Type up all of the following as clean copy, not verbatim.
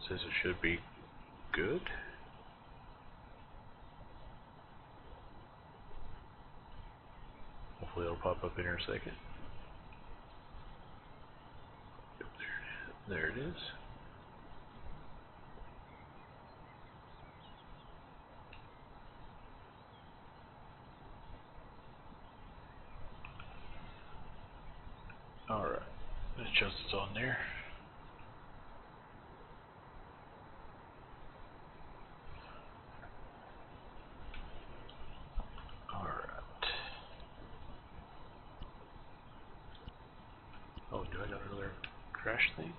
Says it should be good. Hopefully it'll pop up in here in a second. Yep, there it is. Alright, let's just it's on there. Oh, do I got another crash thing?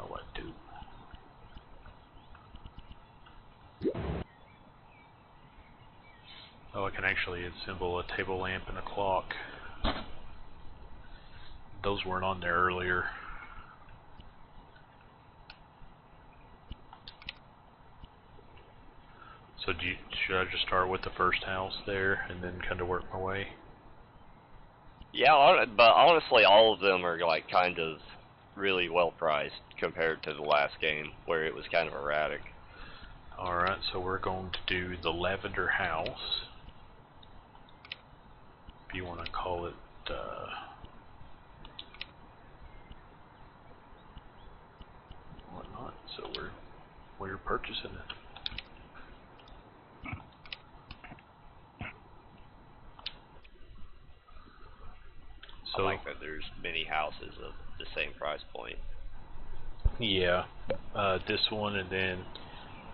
Oh, I do. Oh, I can actually assemble a table lamp and a clock. Those weren't on there earlier. So should I just start with the first house there and then kind of work my way? Yeah, but honestly, all of them are like kind of really well priced compared to the last game where it was kind of erratic. Alright, so we're going to do the Lavender House. If you want to call it whatnot. So we're purchasing it. I like that there's many houses of the same price point. Yeah, this one, and then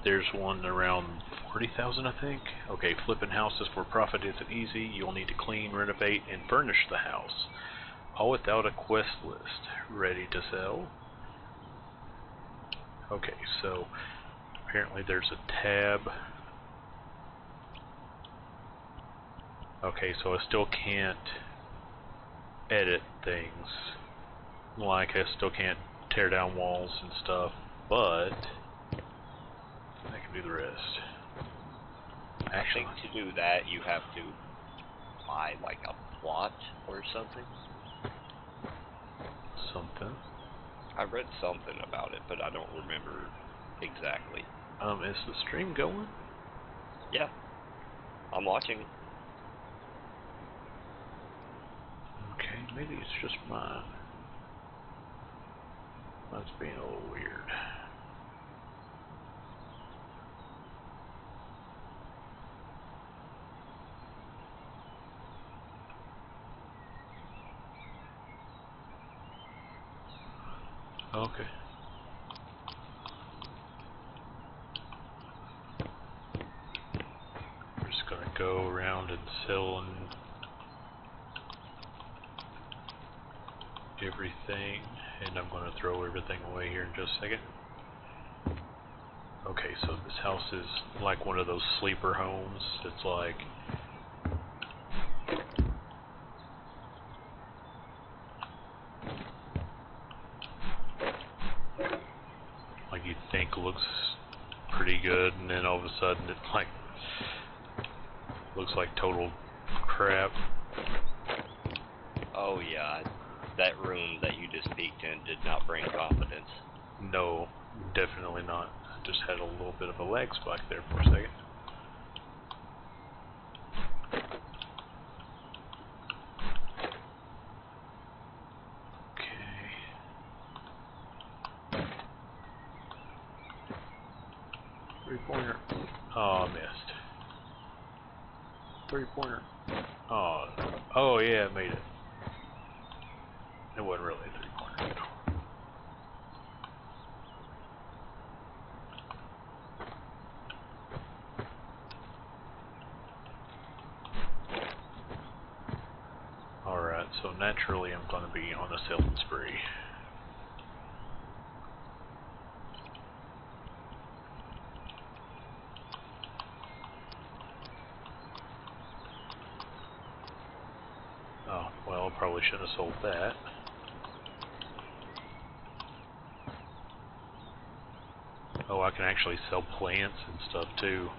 there's one around 40,000, I think. Okay, flipping houses for profit isn't easy. You'll need to clean, renovate, and furnish the house, all without a quest list. Ready to sell? Okay, so apparently there's a tab. Okay, so I still can't edit things. Like, I still can't tear down walls and stuff, but I can do the rest. Actually, I think to do that you have to buy like a plot or something. I read something about it, but I don't remember exactly. Is the stream going? Yeah, I'm watching. Okay, maybe it's just mine. That's being a little weird. Okay. We're just gonna go around and sell and everything, and I'm gonna throw everything away here in just a second. Okay, so this house is like one of those sleeper homes. It's like you think looks pretty good, and then all of a sudden it like looks like total crap. Oh yeah, that room that you just peeked in did not bring confidence. No, definitely not. I just had a little bit of a lag spike there for a second. Three-pointer. Oh, missed. Three-pointer. Oh yeah, I made it. It wasn't really a three-pointer. Alright, so naturally I'm going to be on a selling spree. Oh, well, I probably should have sold that. Oh, I can actually sell plants and stuff too.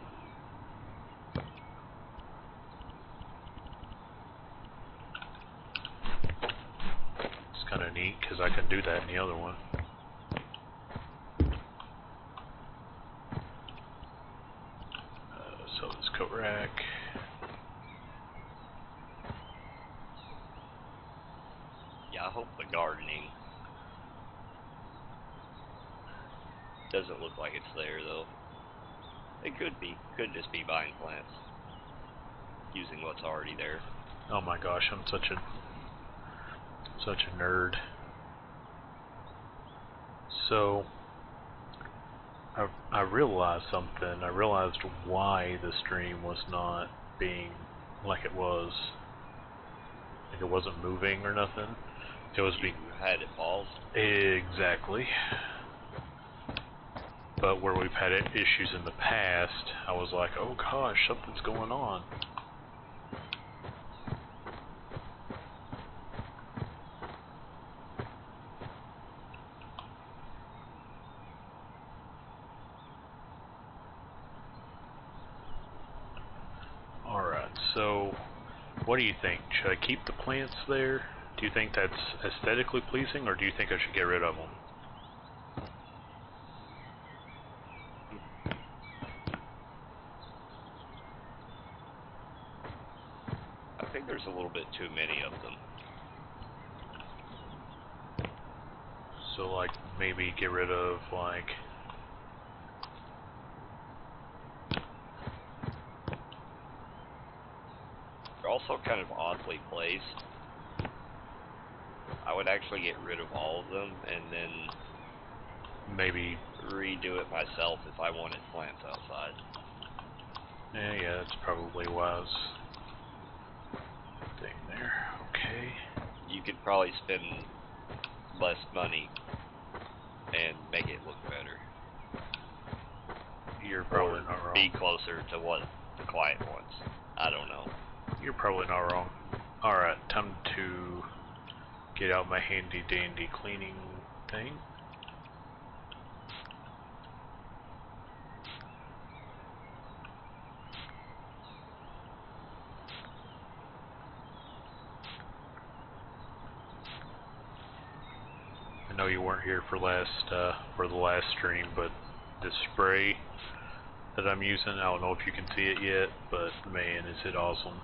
It's kind of neat. neat, because I can do that in the other one. So this coat rack. Yeah, I hope the gardening doesn't look like it's there, though. It could be. Could just be buying plants. Using what's already there. Oh my gosh, I'm such a nerd. So I realized something. I realized why the stream was not being like it was. Like it wasn't moving or nothing. It was You had it paused? Exactly. But where we've had issues in the past, I was like, oh gosh, something's going on. Alright, so what do you think? Should I keep the plants there? Do you think that's aesthetically pleasing, or do you think I should get rid of them? I think there's a little bit too many of them. So like maybe get rid of like They're also kind of oddly placed. I would actually get rid of all of them and then maybe redo it myself if I wanted plants outside. yeah, that's probably wise thing there. Okay. You could probably spend less money and make it look better. You're probably not wrong. Be closer to what the client wants. I don't know. You're probably not wrong. Alright, time to get out my handy dandy cleaning thing. I know you weren't here for the last stream, but this spray that I'm using, I don't know if you can see it yet, but man, is it awesome.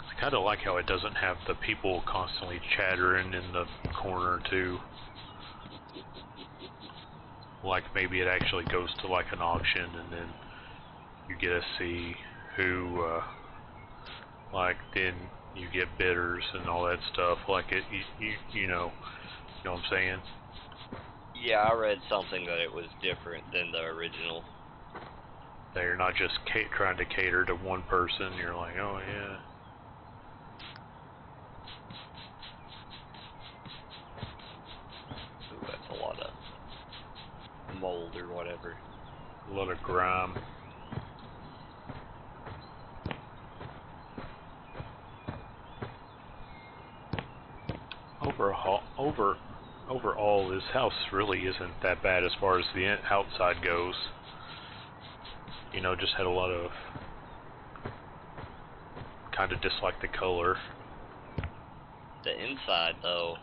I kind of like how it doesn't have the people constantly chattering in the corner too. Like maybe it actually goes to like an auction and then you get to see who like then you get bidders and all that stuff. Like it, you know what I'm saying? Yeah, I read something that it was different than the original. They're not just trying to cater to one person. You're like, oh yeah. Ooh, that's a lot of mold or whatever. A lot of grime. Overall, this house really isn't that bad as far as the outside goes. You know, just had a lot of kind of dislike the color. The inside, though.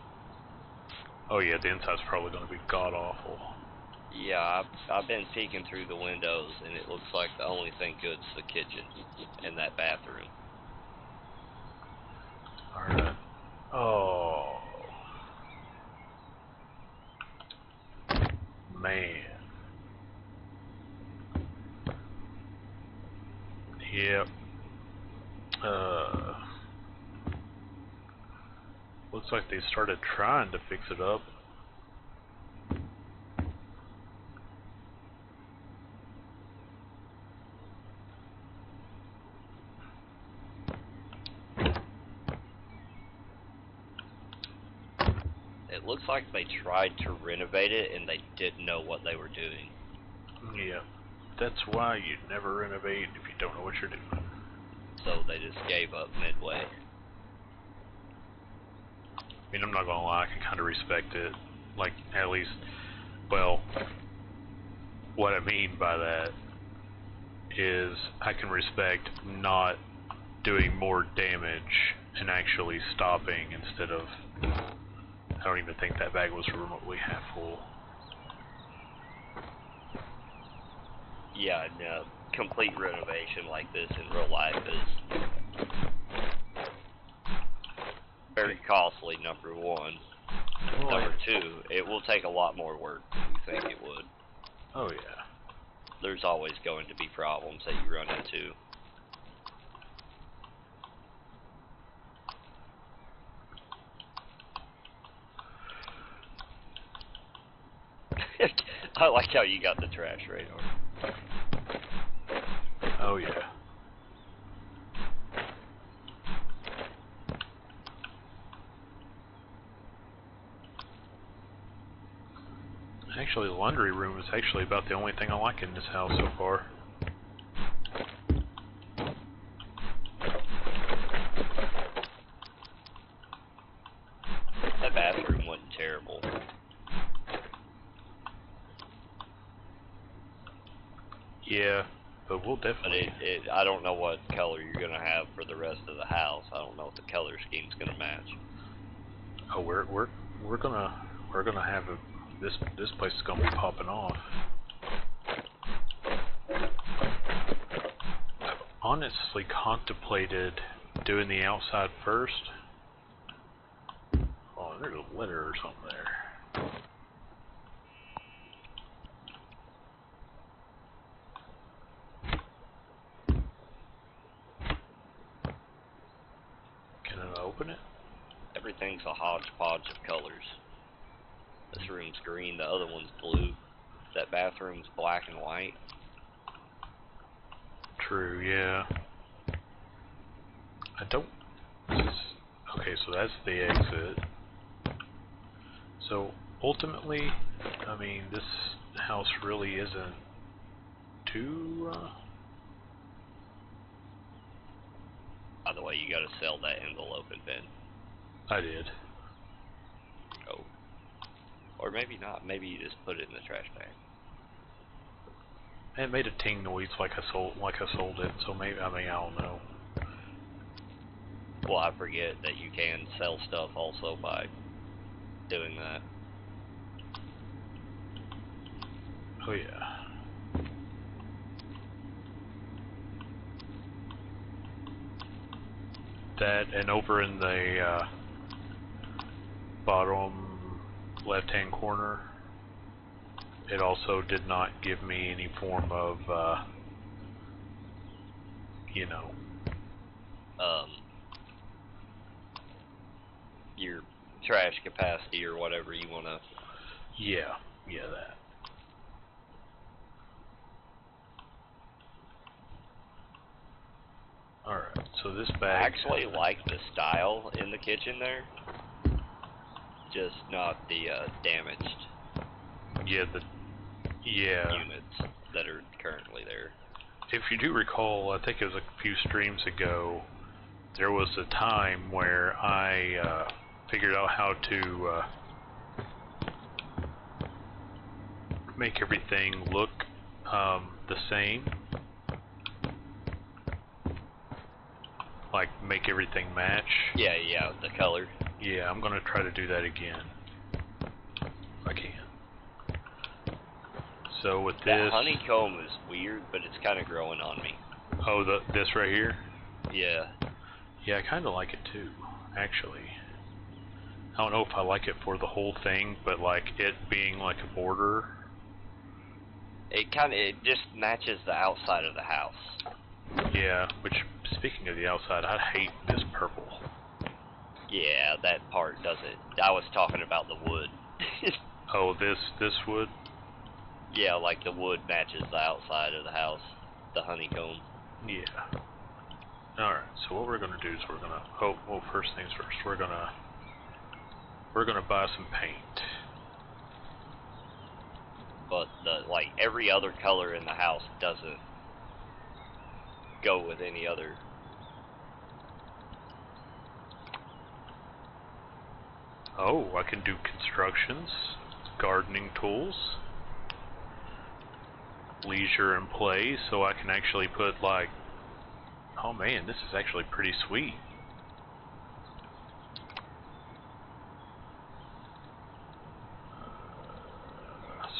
Oh yeah, the inside's probably going to be god awful. Yeah, I've been peeking through the windows, and it looks like the only thing good's the kitchen and that bathroom. Alright. Oh. Man. Yep. Looks like they started trying to fix it up. It looks like they tried to renovate it, and they didn't know what they were doing. Yeah. That's why you never renovate if you don't know what you're doing. So they just gave up midway. I mean, I'm not gonna lie, I can kind of respect it. Like, at least, well, what I mean by that is I can respect not doing more damage and actually stopping instead of... I don't even think that bag was remotely half full. Yeah, no, complete renovation like this in real life is very costly, number one. Number two, it will take a lot more work than you think it would. Oh yeah. There's always going to be problems that you run into. I like how you got the trash radar. Oh yeah. Actually, the laundry room is actually about the only thing I like in this house so far. That bathroom wasn't terrible. Yeah, but we'll But definitely... I don't know what color you're gonna have for the rest of the house. I don't know if the color scheme's gonna match. Oh, we're gonna have a... This place is gonna be popping off. I've honestly contemplated doing the outside first. Oh, there's a letter or something there. Can I open it? Everything's a hodgepodge of colors. This room's green, the other one's blue. That bathroom's black and white. True, yeah. I don't... Okay, so that's the exit. So, ultimately, I mean, this house really isn't too... By the way, you gotta sell that envelope and bin. I did. Oh. Or maybe not. Maybe you just put it in the trash bag. It made a ting noise like I sold it, so maybe, I mean, I don't know. Well, I forget that you can sell stuff also by doing that. Oh yeah. That, and over in the bottom left-hand corner, it also did not give me any form of, you know... Your trash capacity or whatever you wanna... Yeah, that. Alright, so this bag... I actually like the style in the kitchen there. Just not the damaged Yeah, units that are currently there. If you do recall, I think it was a few streams ago, there was a time where I figured out how to make everything look the same. Like, make everything match. Yeah, the color. Yeah, I'm gonna try to do that again. If I can. So with That this... honeycomb is weird, but it's kind of growing on me. Oh, this right here? Yeah. Yeah, I kind of like it too, actually. I don't know if I like it for the whole thing, but like it being like a border. It just matches the outside of the house. Yeah, which, speaking of the outside, I hate this purple. Yeah, that part doesn't. I was talking about the wood. Oh, this wood? Yeah, like the wood matches the outside of the house, the honeycomb. Yeah. Alright, so what we're gonna do is we're gonna... Oh, well, first things first, we're gonna buy some paint. But like every other color in the house doesn't go with any other. Oh, I can do constructions, gardening tools. leisure and play, so I can actually put like, oh man, this is actually pretty sweet.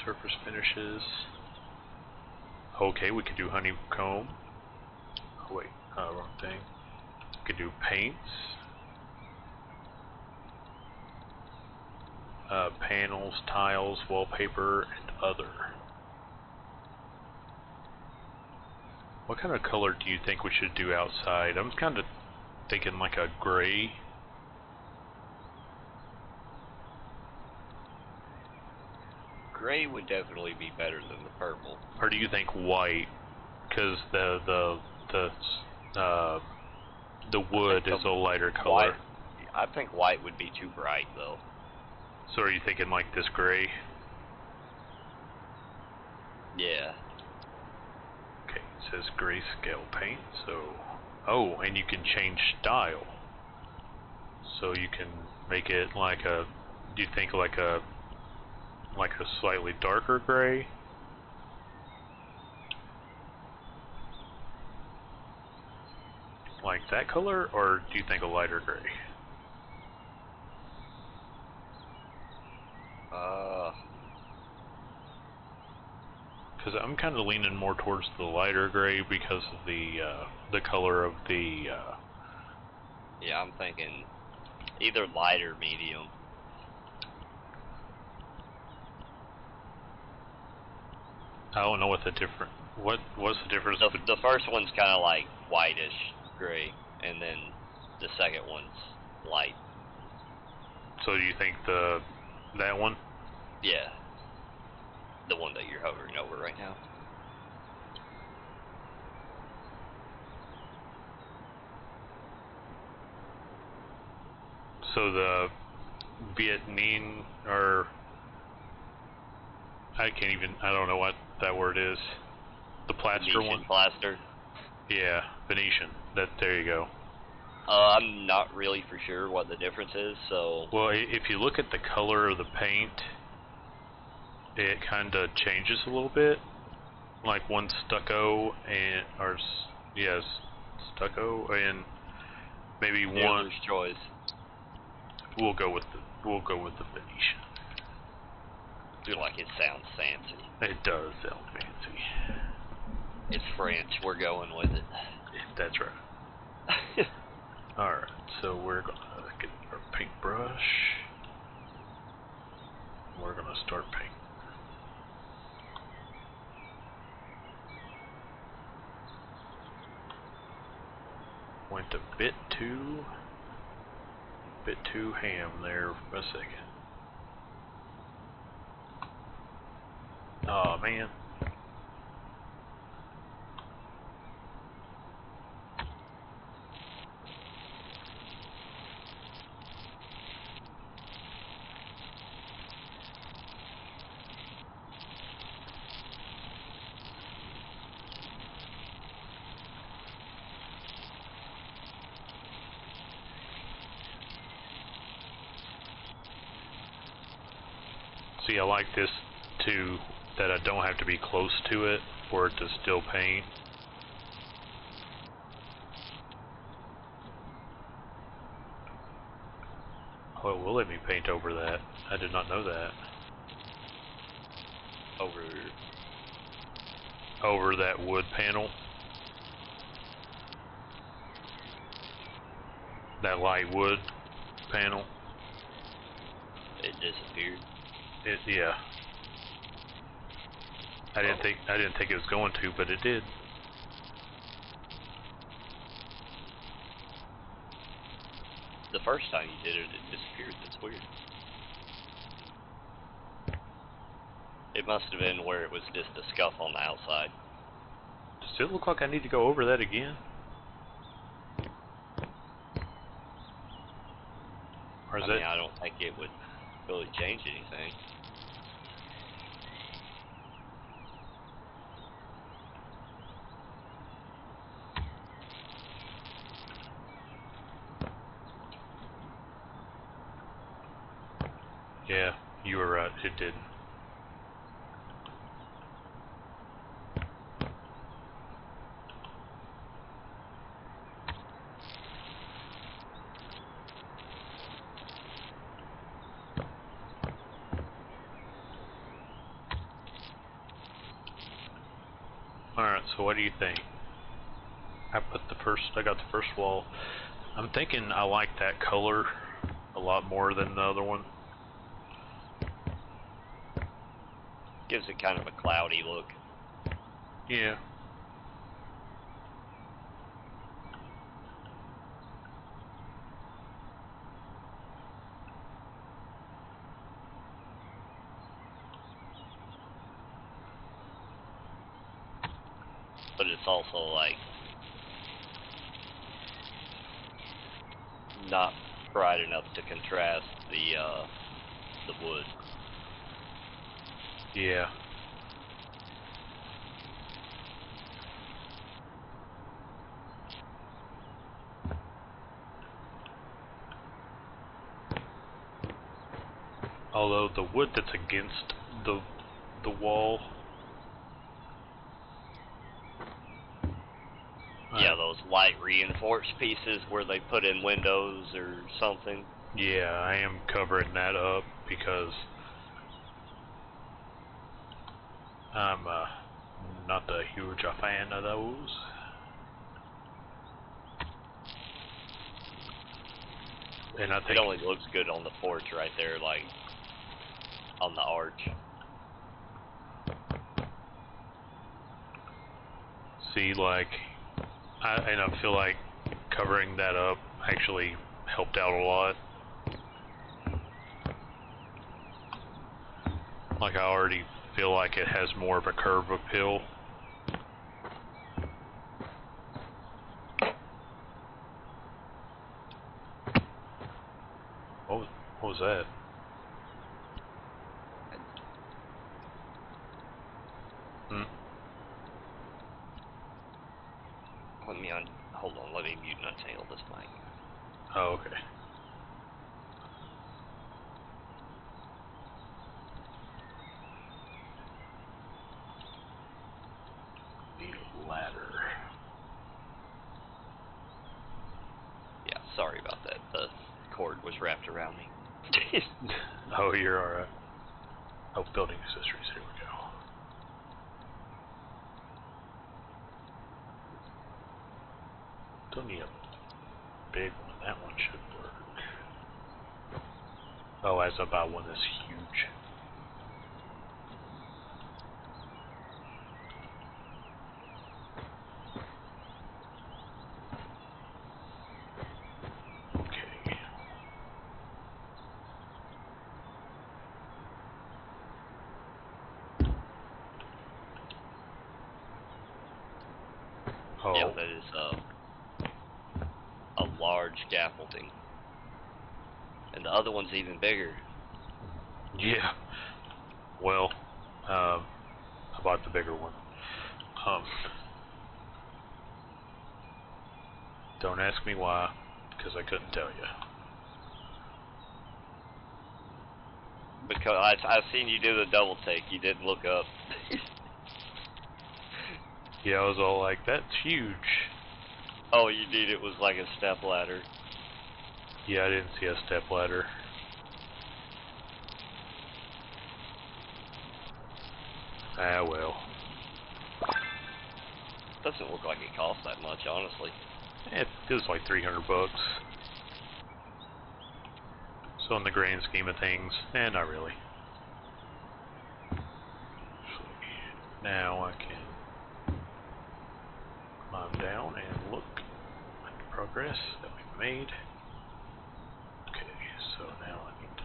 Surface finishes. Okay, we could do honeycomb. Oh wait, wrong thing. We could do paints. Panels, tiles, wallpaper, and other. What kind of color do you think we should do outside? I'm kind of thinking like a gray. Gray would definitely be better than the purple. Or do you think white? Because the wood is a lighter color. White, I think white would be too bright though. So are you thinking like this gray? Yeah. Okay, it says grayscale paint, so... Oh, and you can change style. So you can make it like a... Do you think like a slightly darker gray? Like that color, or do you think a lighter gray? Because I'm kind of leaning more towards the lighter gray because of the color of the... Yeah, I'm thinking either light or medium. I don't know what the difference... What's the difference? The first one's kind of like whitish gray, and then the second one's light. So do you think that one? Yeah. The one that you're hovering over right now. So the Vietnamese, or I don't know what that word is. The plaster Venetian one? plaster. Yeah, Venetian. There you go. I'm not really for sure what the difference is, so... Well, if you look at the color of the paint, it kind of changes a little bit. Like one stucco stucco, and maybe one. Dealer's choice. We'll go with the Venetian. I feel like it sounds fancy. It does sound fancy. It's French. We're going with it. That's right. Alright, so we're gonna get our paintbrush. We're gonna start painting. Went a bit too ham there for a second. Oh man. See, I like this too, that I don't have to be close to it for it to still paint. Oh, it will let me paint over that. I did not know that. Over that wood panel. That light wood panel. It disappeared. Yeah. I didn't think it was going to, but it did. The first time you did it, it disappeared. That's weird. It must have been where it was just a scuff on the outside. Does it look like I need to go over that again? Or is I mean, I don't think it would really change anything. Yeah, you were right. It did. Alright, so what do you think? I got the first wall. I'm thinking I like that color a lot more than the other one. Gives it kind of a cloudy look. Yeah. But it's also like not bright enough to contrast the wood. Yeah. Although the wood that's against the wall. Yeah, those light reinforced pieces where they put in windows or something. Yeah, I am covering that up because I'm not a huge fan of those. And I think It only looks good on the porch right there, like on the arch. see, like, I feel like covering that up actually helped out a lot. Like, I already feel like it has more of a curb appeal. What was that? Hmm? Hold on, let me mute and untangle this mic. Oh, okay. Need a ladder. Yeah, sorry about that. The cord was wrapped around me. Oh, you're alright. Oh, building accessories, here we go. Don't need a big one, that one should work. Oh, as I buy one that's huge. Okay. Oh. Yeah, that is a large scaffolding. And the other one's even bigger. Yeah. Well, I bought the bigger one. Don't ask me why, because I couldn't tell you. Because I seen you do the double take. You didn't look up. Yeah, I was all like, that's huge. Oh, you did. It was like a step ladder. Yeah, I didn't see a step ladder. Ah, well. Doesn't look like it costs that much, honestly. It was like $300. So in the grand scheme of things, not really. Now I can climb down and look at the progress that we've made. Okay, so now I need to...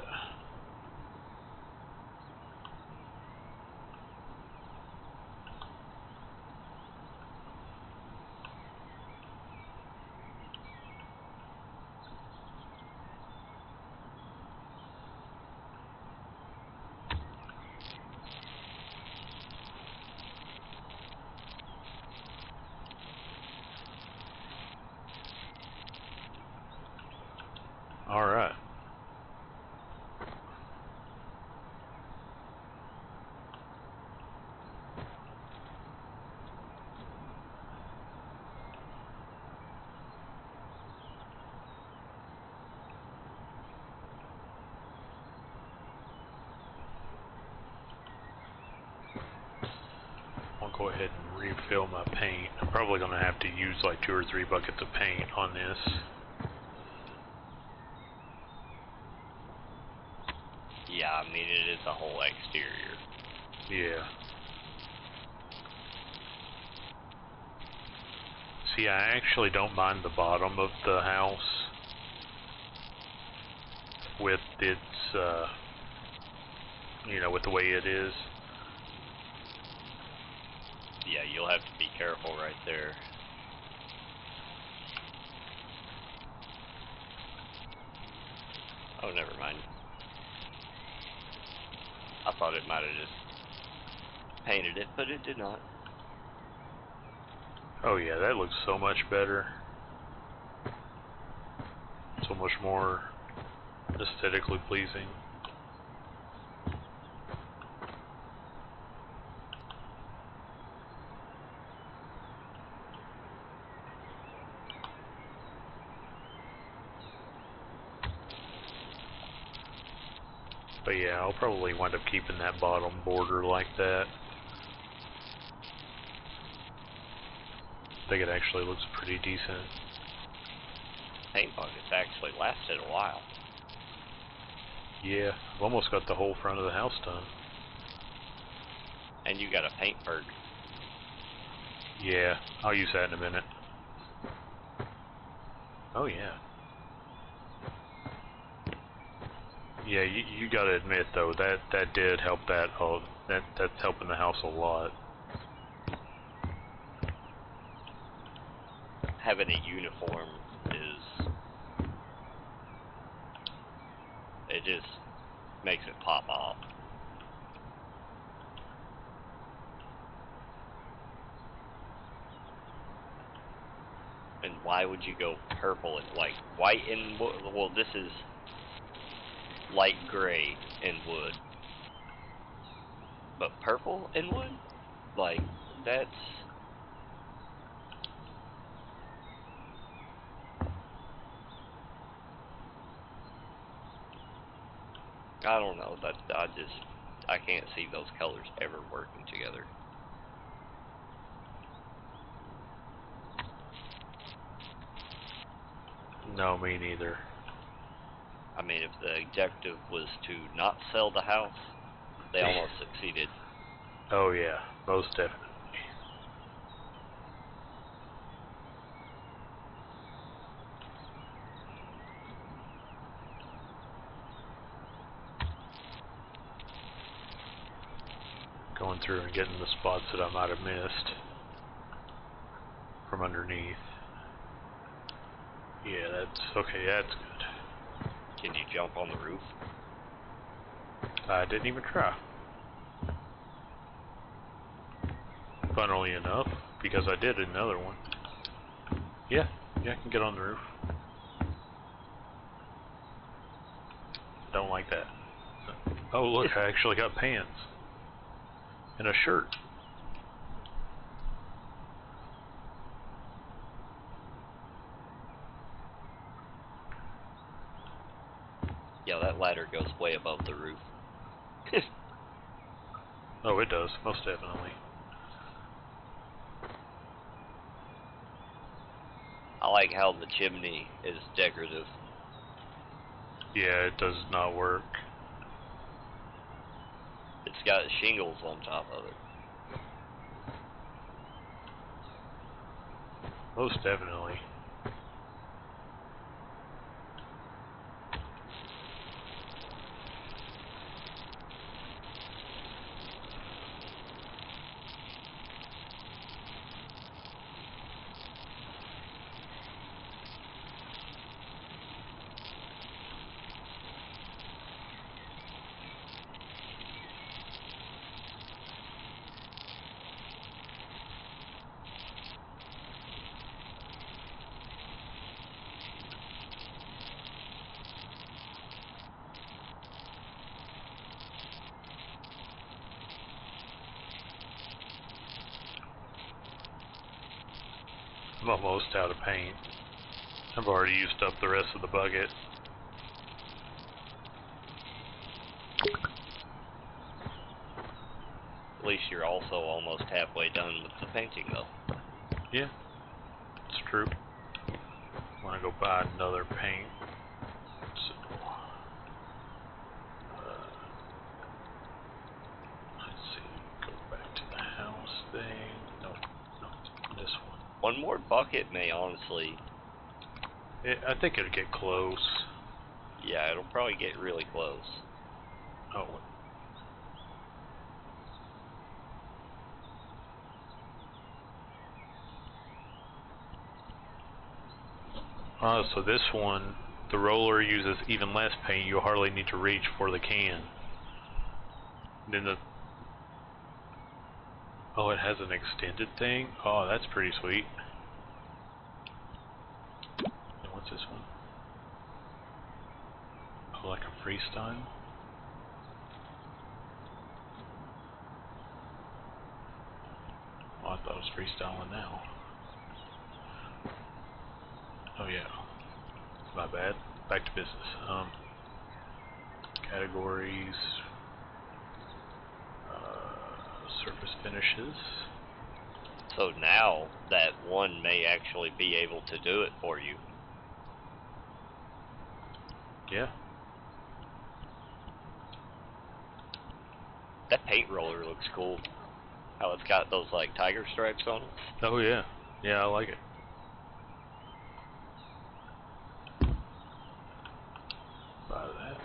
go ahead and refill my paint. I'm probably going to have to use like 2 or 3 buckets of paint on this. Yeah, I mean, it is a whole exterior. Yeah. See, I actually don't mind the bottom of the house with its, you know, with the way it is. Yeah, you'll have to be careful right there. Oh, never mind. I thought it might have just painted it, but it did not. Oh yeah, that looks so much better. So much more aesthetically pleasing. But yeah, I'll probably wind up keeping that bottom border like that. I think it actually looks pretty decent. Paint buckets actually lasted a while. Yeah, I've almost got the whole front of the house done. And you got a paint perk. Yeah, I'll use that in a minute. Oh yeah. Yeah, you gotta admit though, that did help that, that's helping the house a lot. Having a uniform is, it just makes it pop off. And why would you go purple and like white and wood? Well, this is light gray in wood, but purple in wood? Like, that's, I don't know, that I can't see those colors ever working together. No, me neither. I mean, if the objective was to not sell the house, they almost succeeded. Oh yeah, most definitely. Going through and getting the spots that I might have missed from underneath. Yeah, that's okay, that's good. Can you jump on the roof? I didn't even try. Funnily enough, because I did another one. Yeah, I can get on the roof. Don't like that. Oh look, I actually got pants. And a shirt. Yeah, that ladder goes way above the roof. Oh, it does, most definitely. I like how the chimney is decorative. Yeah, it does not work. It's got shingles on top of it. Most definitely. I'm almost out of paint. I've already used up the rest of the bucket. At least you're also almost halfway done with the painting, though. Yeah, it's true. I'm gonna go buy another paint. So, let's see. Go back to the house thing. Nope, this one. One more bucket may honestly. I think it'll get close. Yeah, it'll probably get really close. Oh. So this one, the roller uses even less paint. You hardly need to reach for the can. Then the... Oh, it has an extended thing? Oh, that's pretty sweet. And what's this one? Oh, like a freestyle? Oh, I thought it was freestyling now. Oh yeah, my bad. Back to business. Categories, surface finishes. So now that one may actually be able to do it for you. Yeah. That paint roller looks cool. How it's got those like tiger stripes on it. Oh yeah. Yeah, I like it. Buy that.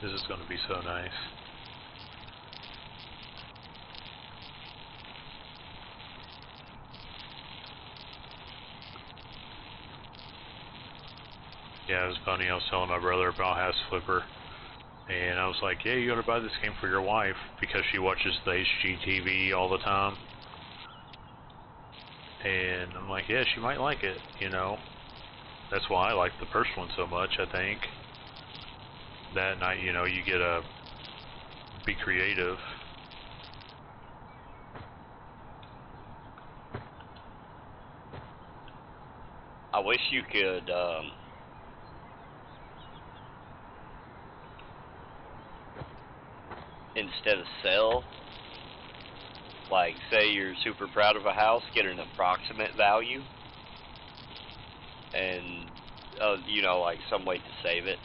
This is going to be so nice. Yeah, it was funny. I was telling my brother about House Flipper, and I was like, "Yeah, you ought to buy this game for your wife because she watches the HGTV all the time." And I'm like, "Yeah, she might like it, you know." That's why I like the first one so much. I think that night, you know, you get to be creative. I wish you could instead of sell, like say you're super proud of a house, get an approximate value, and you know, like some way to save it.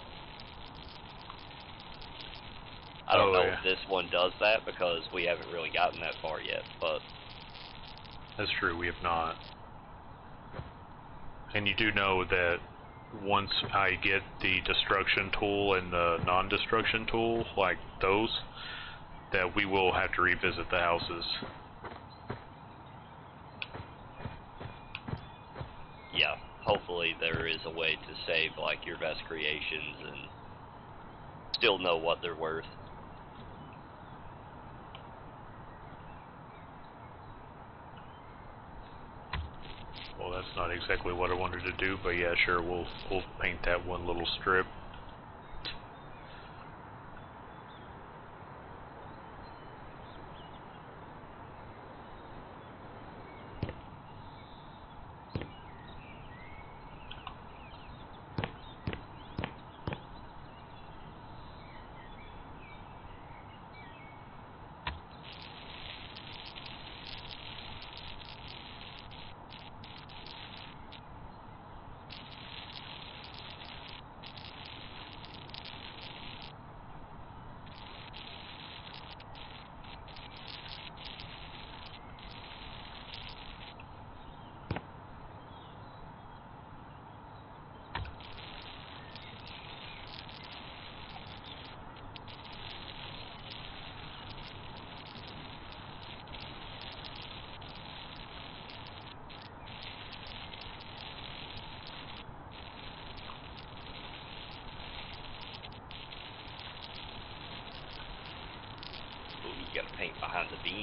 I don't know if this one does that because we haven't really gotten that far yet, but that's true, we have not. And you do know that once I get the destruction tool and the non-destruction tool, like those, that we will have to revisit the houses. yeah, hopefully there is a way to save like your best creations and still know what they're worth. Well, that's not exactly what I wanted to do, but yeah, sure, we'll paint that one little strip.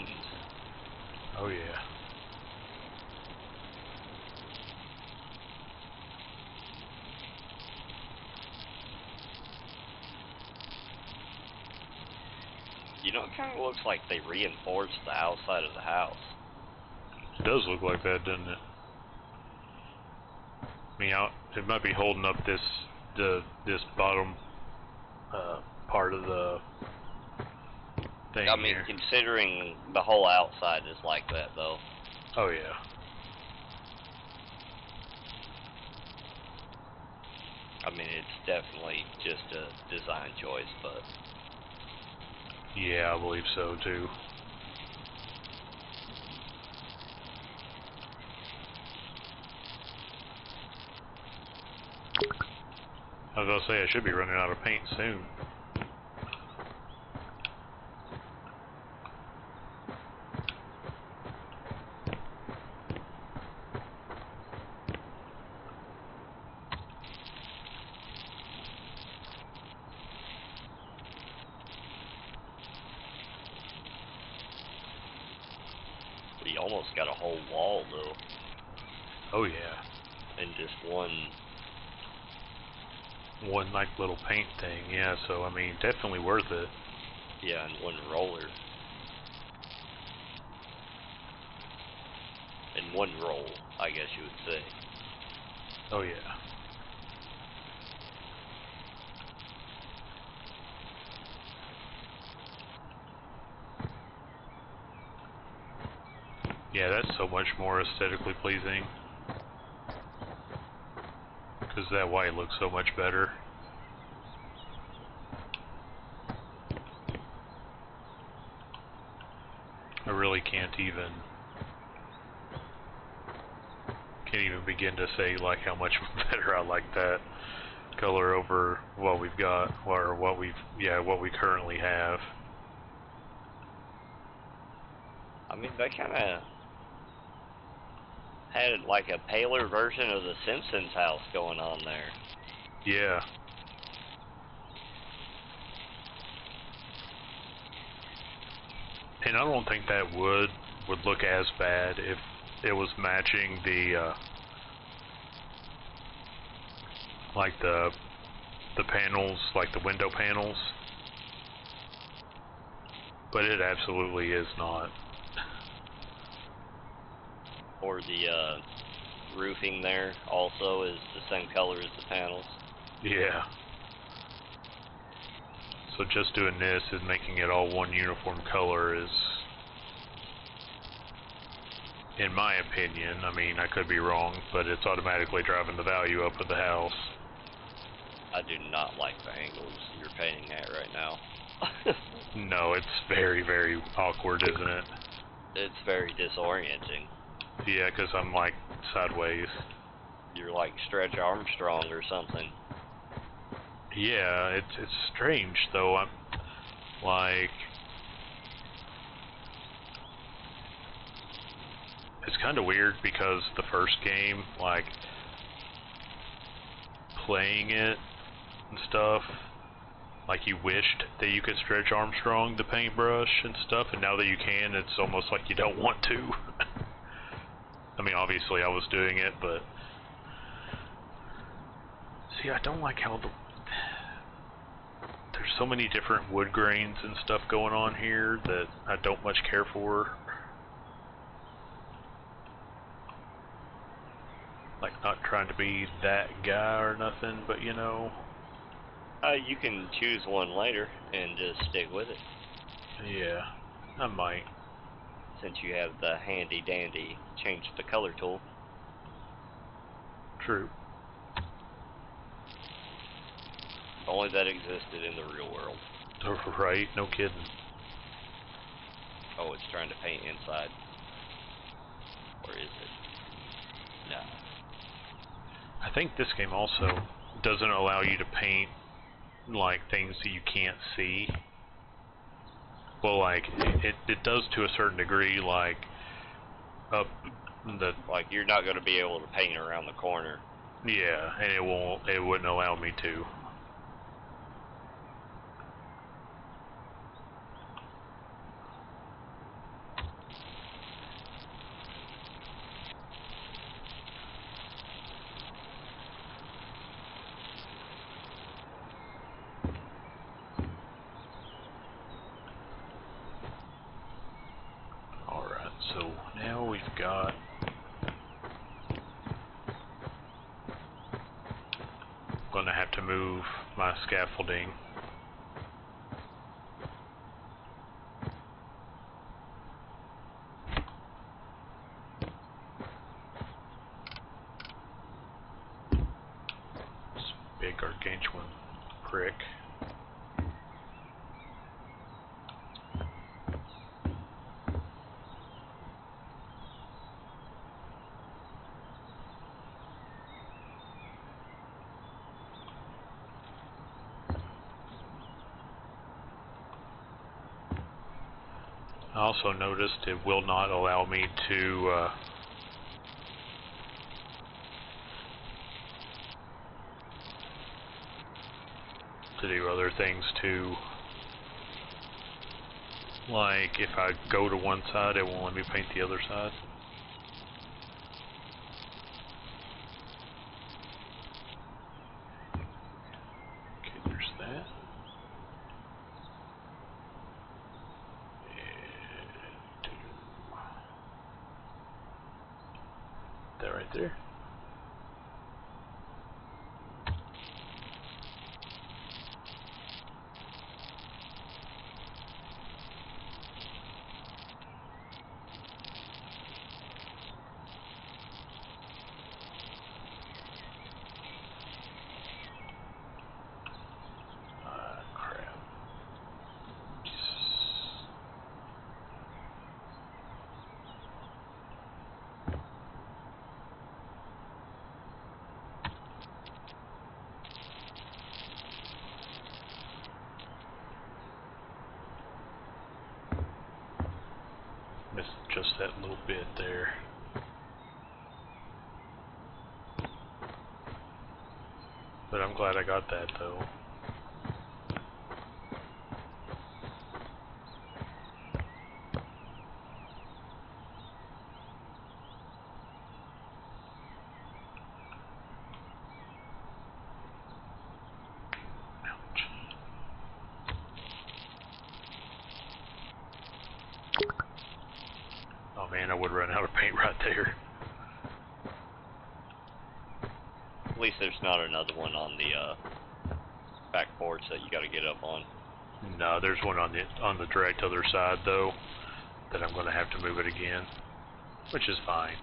scenes. Oh yeah. You know, it kind of looks like they reinforced the outside of the house. It does look like that, doesn't it? I mean, it might be holding up this bottom part of the thing I mean, here. considering the whole outside is like that, though. Oh yeah. I mean, it's definitely just a design choice, but Yeah, I believe so too. I was gonna say I should be running out of paint soon. we almost got a whole wall, though, Oh yeah. in just one. One like little paint thing, yeah, so I mean definitely worth it. Yeah, in one roller. In one roll, I guess you would say. Oh yeah. Yeah, that's so much more aesthetically pleasing. Because that white looks so much better. I really can't even begin to say like how much better I like that color over what we've got, or what we currently have. I mean, they kind of had like a paler version of the Simpsons house going on there. Yeah. And I don't think that would look as bad if it was matching the like the panels, like the window panels. But it absolutely is not. Or the roofing there also is the same color as the panels. Yeah. So just doing this and making it all one uniform color is, in my opinion, I mean, I could be wrong, but it's automatically driving the value up of the house. I do not like the angles you're painting at right now. No, it's very, very awkward, isn't it? It's very disorienting. Yeah, because I'm like sideways. You're like Stretch Armstrong or something. Yeah, it's strange though. I'm like, it's kind of weird because the first game, like playing it and stuff, like you wished that you could Stretch Armstrong the paintbrush and stuff, and now that you can, it's almost like you don't want to. I mean, obviously I was doing it, but see, I don't like how there's so many different wood grains and stuff going on here that I don't much care for. Like, not trying to be that guy or nothing, but you know. You can choose one later and just stick with it. Yeah, I might. Since you have the handy dandy change the color tool. True. Only that existed in the real world. Right, no kidding. Oh, it's trying to paint inside. Or is it? No. I think this game also doesn't allow you to paint like things that you can't see. Well, like it does to a certain degree, like up the, Like, you're not going to be able to paint around the corner. yeah, and it wouldn't allow me to. got. Gonna have to move my scaffolding. This big gargantuan brick. I also noticed it will not allow me to do other things too. Like if I go to one side, it won't let me paint the other side. Okay, there's that. That right there. Crap. Missed just that little bit there. But I'm glad I got that though. Ouch. Oh man, I would run out of paint right there. At least there's not another one on the back porch that you got to get up on. No, there's one on the direct other side though, that I'm gonna have to move it again, which is fine.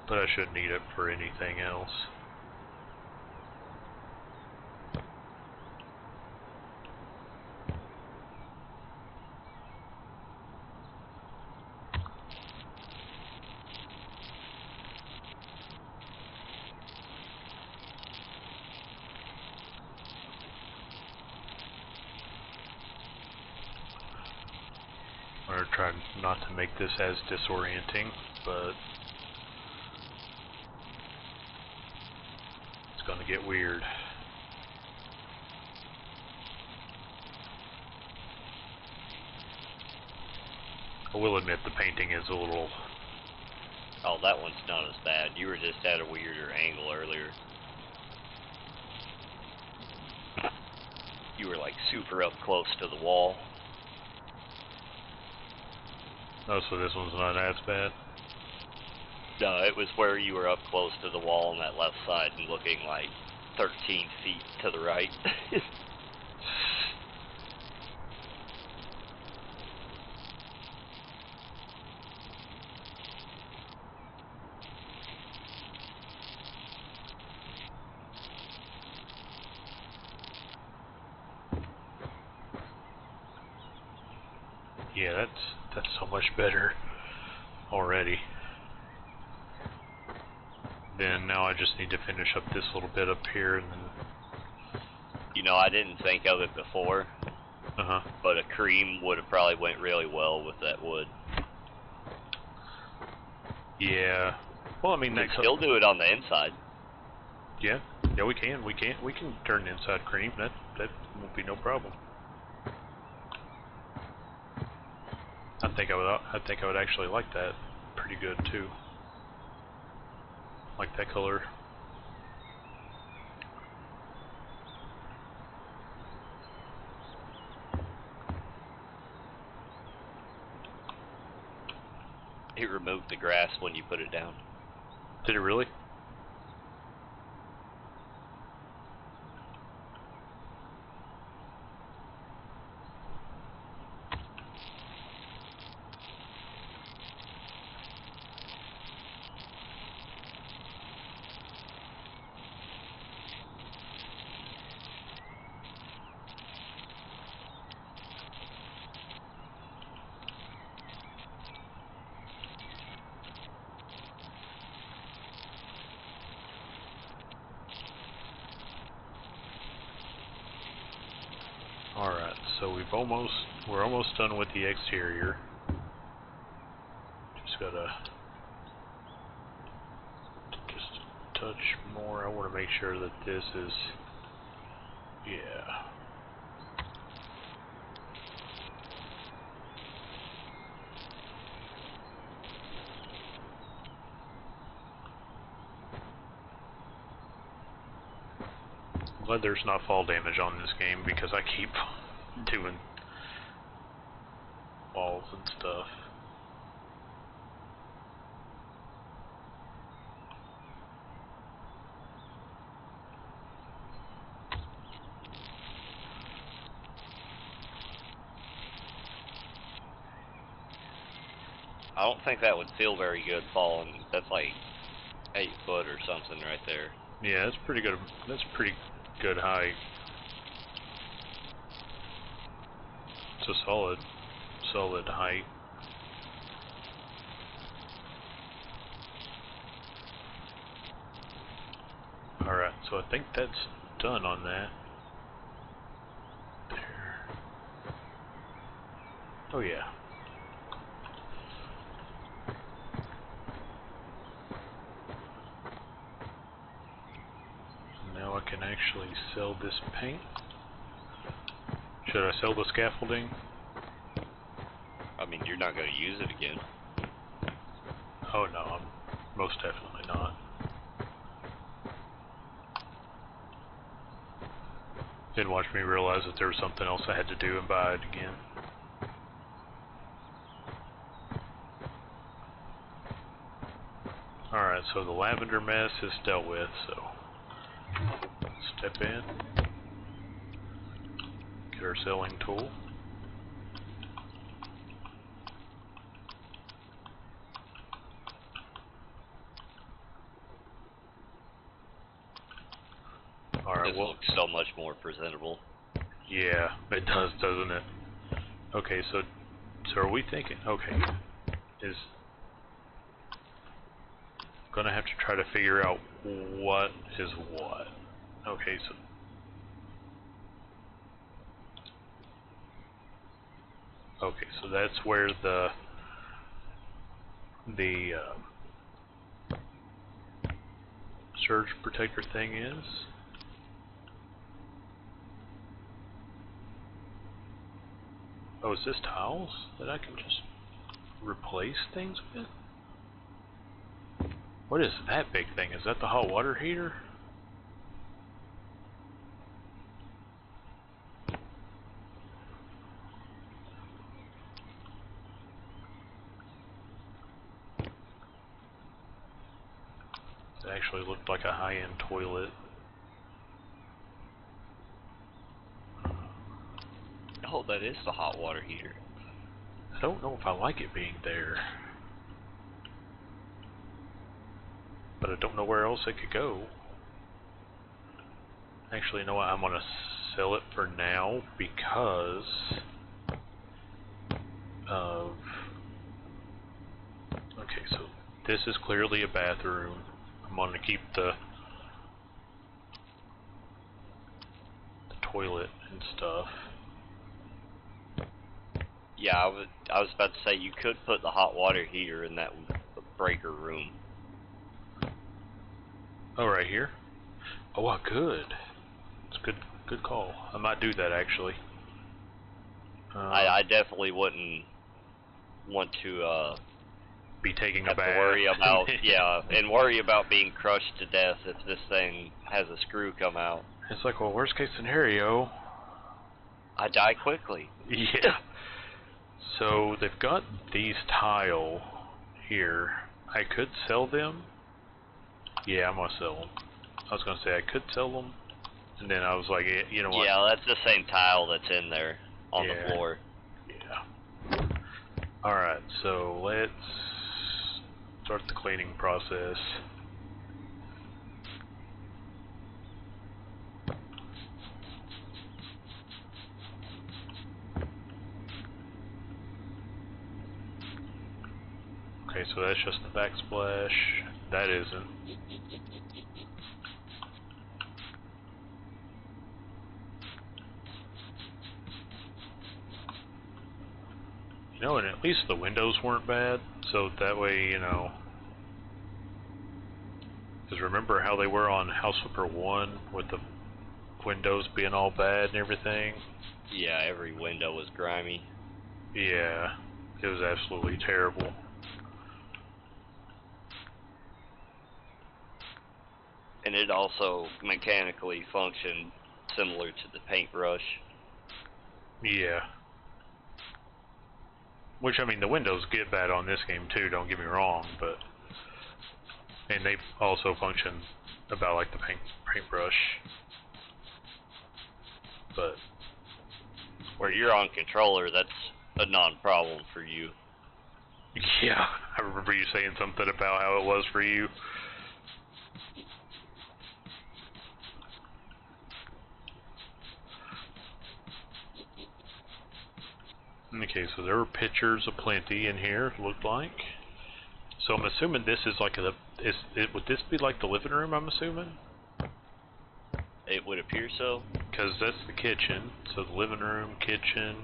But I shouldn't need it for anything else. I'm gonna try not to make this as disorienting, but it's gonna get weird. I will admit the painting is a little... Oh, that one's not as bad. You were just at a weirder angle earlier. You were like super up close to the wall. Oh, so this one's not as bad? No, it was where you were up close to the wall on that left side and looking like 13 feet to the right. Yeah, that's so much better already. Then now I just need to finish up this little bit up here and then... You know, I didn't think of it before, but a cream would have probably went really well with that wood. Yeah. Well, I mean, We can still do it on the inside. Yeah, we can. We can turn the inside cream. That won't be no problem. I think I would actually like that pretty good too. Like that color. It removed the grass when you put it down. Did it really? Alright, so we're almost done with the exterior. Just gotta just a touch more. I want to make sure that this is, yeah. Glad there's not fall damage on this game because I keep doing walls and stuff. I don't think that would feel very good falling. That's like 8 foot or something right there. Yeah, that's pretty good. That's pretty good height. It's a solid height. Alright, so I think that's done on that. There. Oh yeah. Now I can actually sell this paint. Should I sell the scaffolding? I mean, you're not going to use it again. Oh no, I'm most definitely not. Didn't watch me realize that there was something else I had to do and buy it again. Alright, so the lavender mess is dealt with, so step in, get our selling tool. Alright, This well, looks so much more presentable. yeah, it does, doesn't it? Okay, so are we thinking, okay, is gonna have to try to figure out what is what. Okay, so that's where the surge protector thing is. Oh, is this tiles that I can just replace things with? What is that big thing? Is that the hot water heater? It actually looked like a high-end toilet. Oh, that is the hot water heater. I don't know if I like it being there. But I don't know where else it could go. Actually, you know what? I'm gonna sell it for now because of... Okay, so this is clearly a bathroom. I'm gonna keep the toilet and stuff. Yeah, I was about to say you could put the hot water heater in that breaker room. Oh, right here? Oh, well, good. It's good call. I might do that actually. I definitely wouldn't want to be taking have a bath. to worry about and worry about being crushed to death if this thing has a screw come out. It's like, well, worst case scenario, I die quickly. Yeah. So they've got these tile here. I could sell them. Yeah, I'm gonna sell them. I was gonna say I could sell them, and then I was like, you know what? Yeah, that's the same tile that's in there on the floor. Yeah. Alright, so let's start the cleaning process. Okay, so that's just the backsplash. That isn't. You know, and at least the windows weren't bad, so that way, you know. Because remember how they were on House Flipper 1 with the windows being all bad and everything? Yeah, every window was grimy. Yeah, it was absolutely terrible. And it also mechanically functioned similar to the paintbrush. Yeah. Which, I mean, the windows get bad on this game too, don't get me wrong, but... And they also function about like the paintbrush. But... Where you're on controller, that's a non-problem for you. Yeah, I remember you saying something about how it was for you. Okay, so there were pictures aplenty in here, looked like. So I'm assuming this is like would this be like the living room, I'm assuming? It would appear so. Because that's the kitchen, so the living room, kitchen.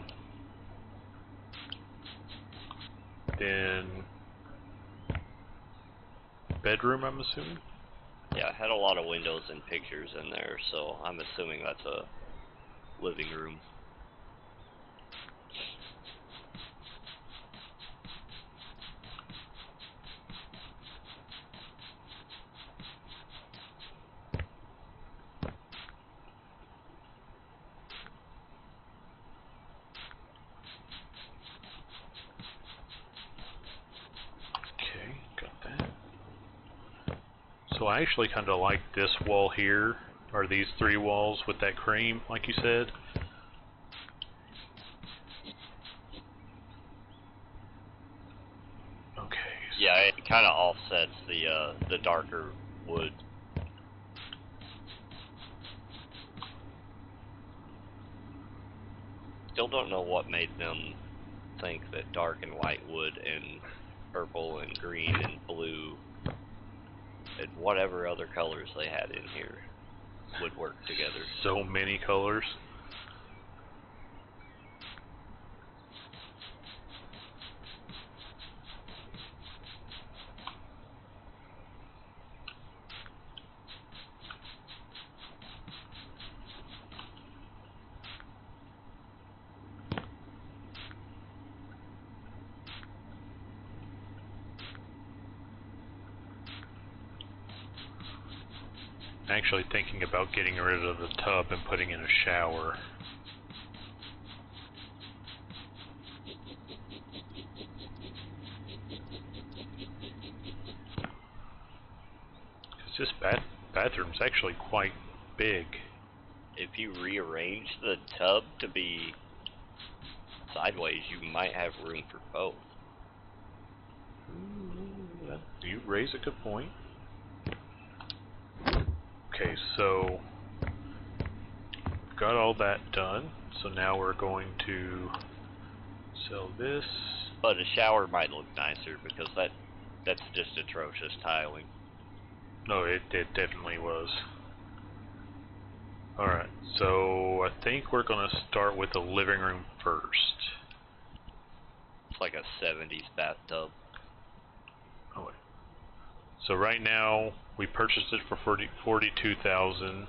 Then bedroom, I'm assuming? Yeah, it had a lot of windows and pictures in there, so I'm assuming that's a living room. Okay, got that. So I actually kind of like this wall here, or these three walls with that cream, like you said. Okay. Yeah, it kind of offsets the darker wood. Still don't know what made them think that dark and light wood and purple and green and blue and whatever other colors they had in here would work together. So many colors. Actually thinking about getting rid of the tub and putting in a shower. Because this bathroom's actually quite big. If you rearrange the tub to be sideways, you might have room for both. You raise a good point. Okay, so got all that done. So now we're going to sell this. But a shower might look nicer because that's just atrocious tiling. No, it definitely was. Alright, so I think we're going to start with the living room first. It's like a 70s bathtub. Oh, wait. So right now, we purchased it for $42,000.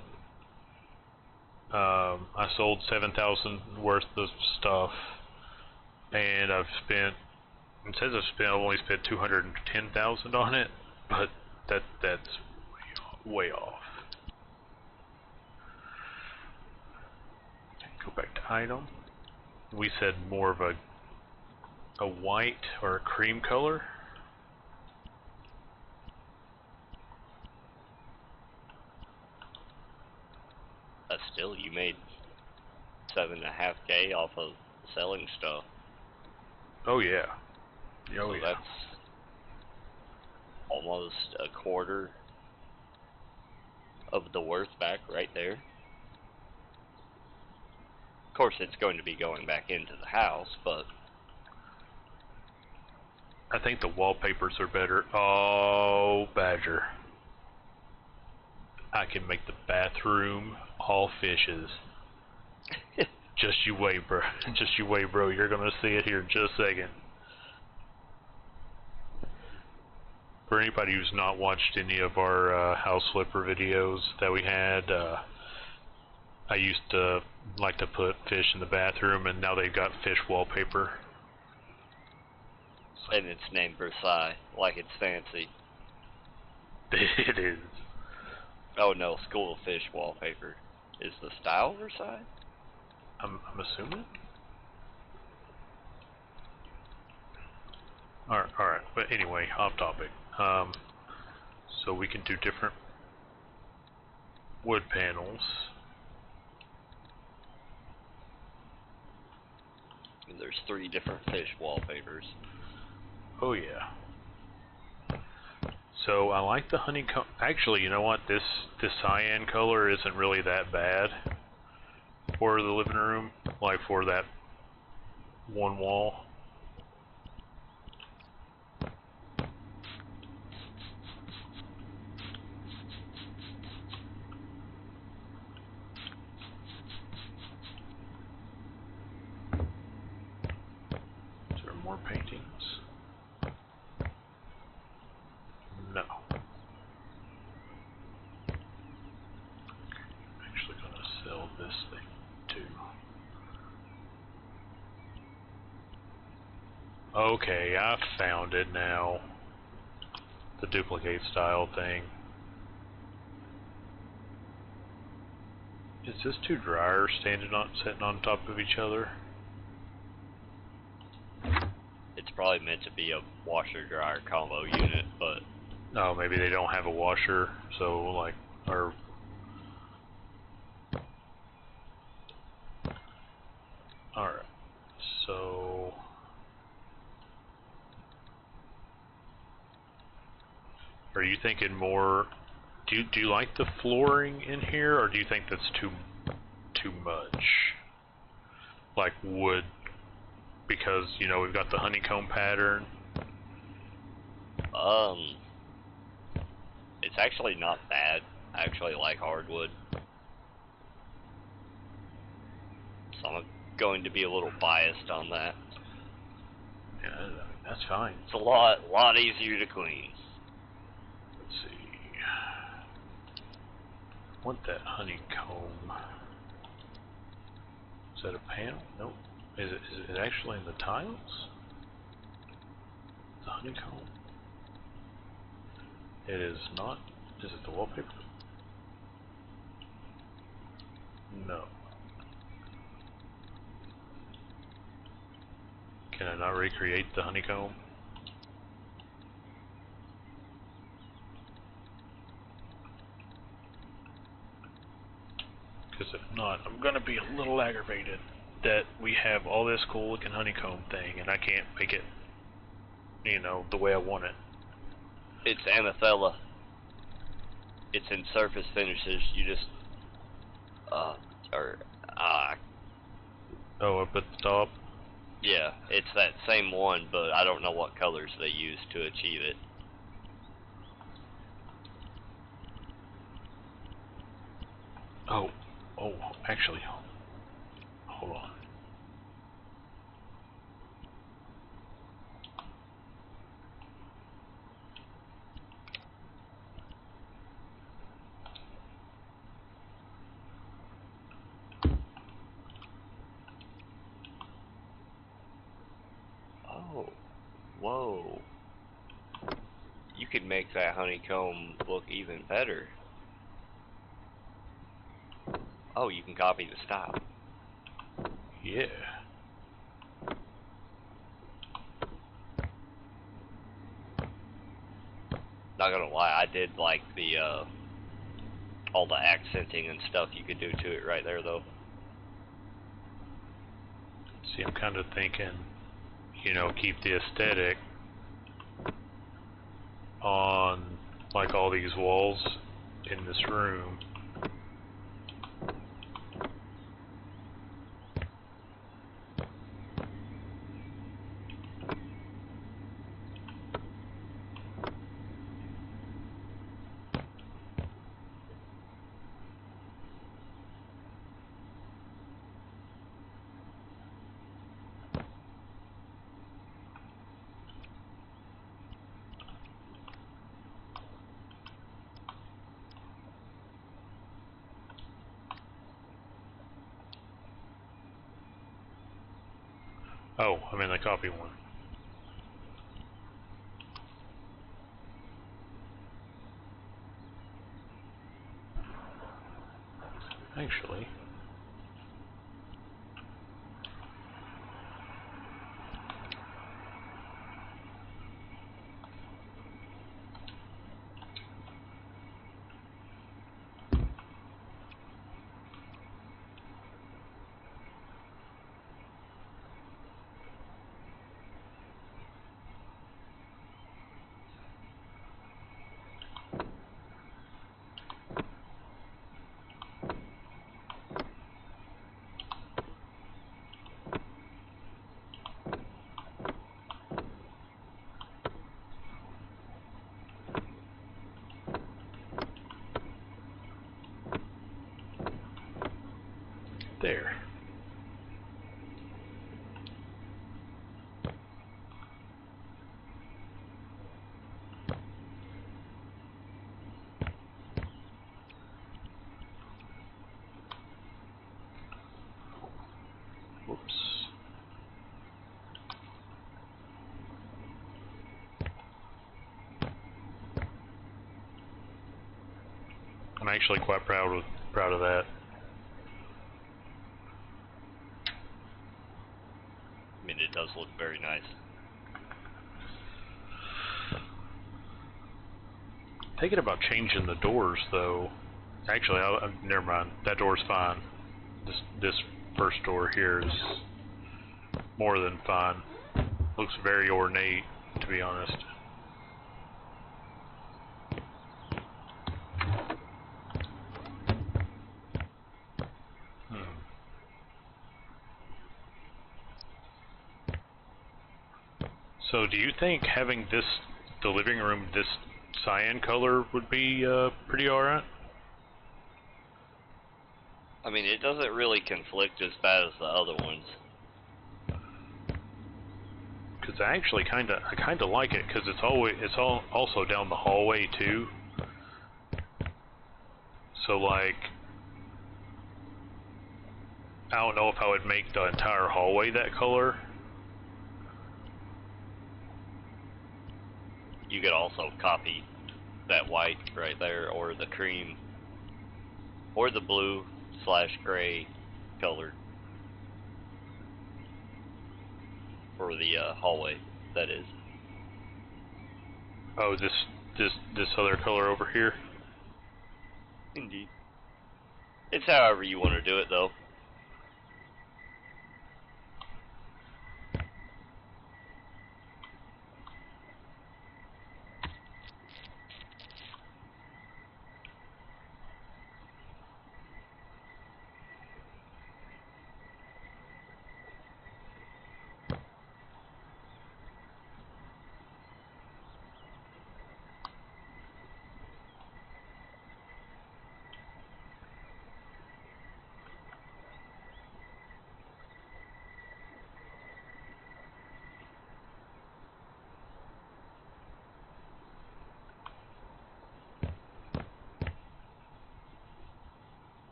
I sold $7,000 worth of stuff, and I've spent. It says I've only spent $210,000 on it, but that's way off. Go back to item. We said more of a white or a cream color. 7.5K off of selling stuff. Oh yeah. So that's almost a quarter of the worth back right there. Of course, it's going to be going back into the house, but I think the wallpapers are better. Oh, Badger. I can make the bathroom all fishes. Just you wait, bro. Just you wait, bro. You're gonna see it here in just a second. For anybody who's not watched any of our house flipper videos that we had, I used to like to put fish in the bathroom, and now they've got fish wallpaper. And it's named Versailles, like it's fancy. It is. Oh no, School of Fish wallpaper. Is the style Versailles? I'm assuming. Alright, but anyway, off topic. So we can do different wood panels. And there's 3 different fish wallpapers. Oh yeah. So I like the honeycomb. Actually, you know what? This cyan color isn't really that bad for the living room, like for that one wall. Is there more paintings? No. I'm actually gonna sell this thing too. Okay, I found it now. The duplicate style thing. Is this 2 dryers sitting on top of each other? It's probably meant to be a washer-dryer combo unit, but No, maybe they don't have a washer, so like, or alright, so are you thinking more, do you like the flooring in here, or do you think that's too much? Like wood, because, you know, we've got the honeycomb pattern. it's actually not bad. I actually like hardwood. So I'm going to be a little biased on that. Yeah, I mean, that's fine. It's a lot easier to clean. Let's see. I want that honeycomb. Is that a panel? Nope. Is it actually in the tiles? The honeycomb? It is not. Is it the wallpaper? No. Can I not recreate the honeycomb? Because if not, I'm going to be a little aggravated that we have all this cool looking honeycomb thing and I can't make it, you know, the way I want it. It's Amethella. It's in surface finishes. You just, Oh, up at the top? yeah, it's that same one, but I don't know what colors they use to achieve it. Oh, actually, hold on. Oh, whoa. You could make that honeycomb look even better. Oh, you can copy the style. Yeah. Not gonna lie, I did like the, all the accenting and stuff you could do to it right there, though. See, I'm kind of thinking, you know, keep the aesthetic on like all these walls in this room. Oh, I'm in the copy one. Actually, there. Whoops. I'm actually quite proud of that. I mean, it does look very nice. Thinking about changing the doors though. Actually, never mind. That door's fine. This first door here is more than fine. Looks very ornate, to be honest. So do you think having the living room this cyan color would be pretty alright? I mean, it doesn't really conflict as bad as the other ones. Because I actually kind of like it, because it's also down the hallway too. So like, I don't know if I would make the entire hallway that color. You could also copy that white right there, or the cream, or the blue/gray color for the hallway. That is. Oh, this other color over here. Indeed. It's however you want to do it, though.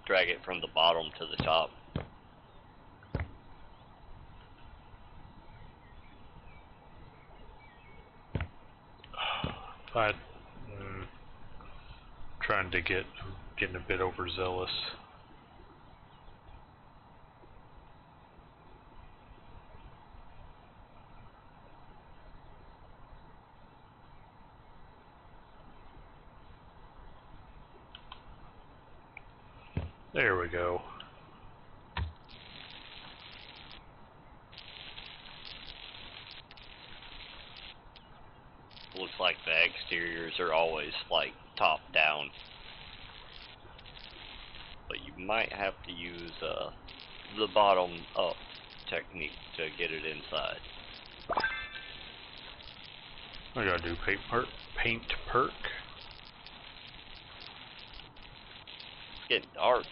Drag it from the bottom to the top. But trying to getting a bit overzealous. There we go. Looks like the exteriors are always like top down. But you might have to use the bottom up technique to get it inside. I gotta do paint perk. It's getting dark.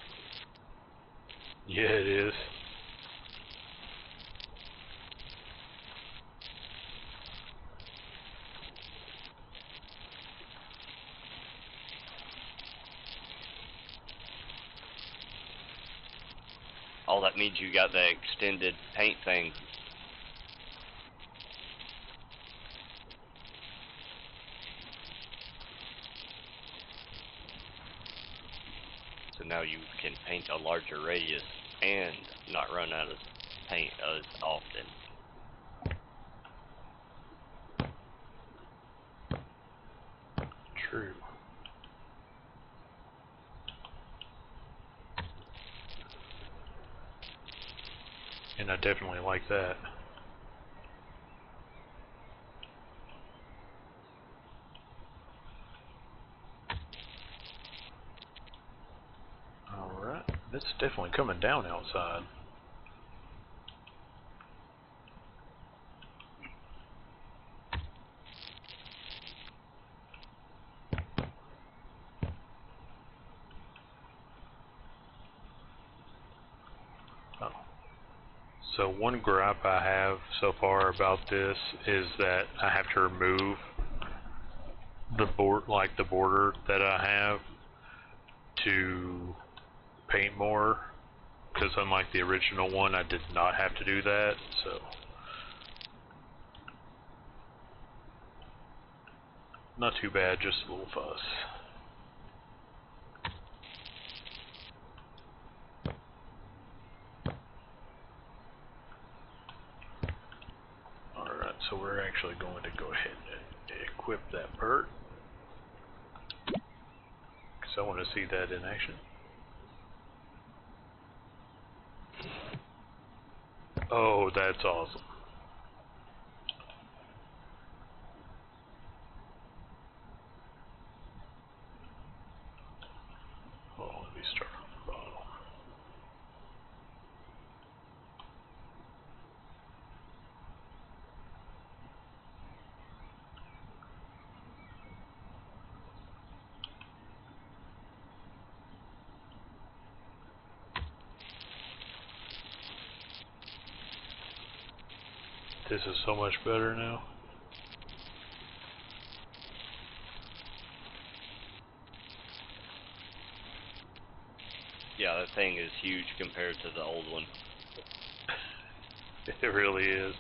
Yeah, it is. Oh, that means you got the extended paint thing. So now you can paint a larger radius and not run out of paint as often. True. And I definitely like that. Alright, it's definitely coming down outside. Oh. So one gripe I have so far about this is that I have to remove the border that I have to paint more, because unlike the original one I did not have to do that. So not too bad, just a little fuss. Alright, so we're actually going to go ahead and equip that perk, because I want to see that in action. Oh, that's awesome. Oh, let me start from the bottom. This is so much better now. Yeah, that thing is huge compared to the old one. It really is.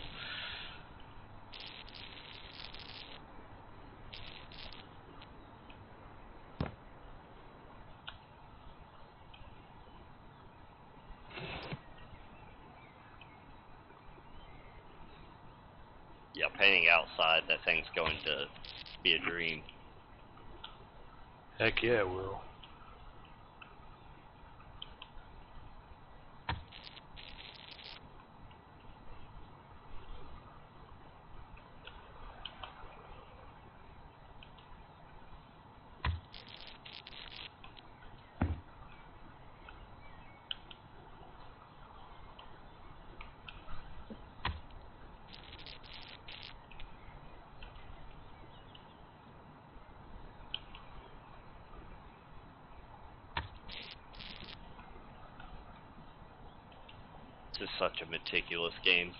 Yeah, painting outside, that thing's going to be a dream. Heck yeah, it will. This is such a meticulous game.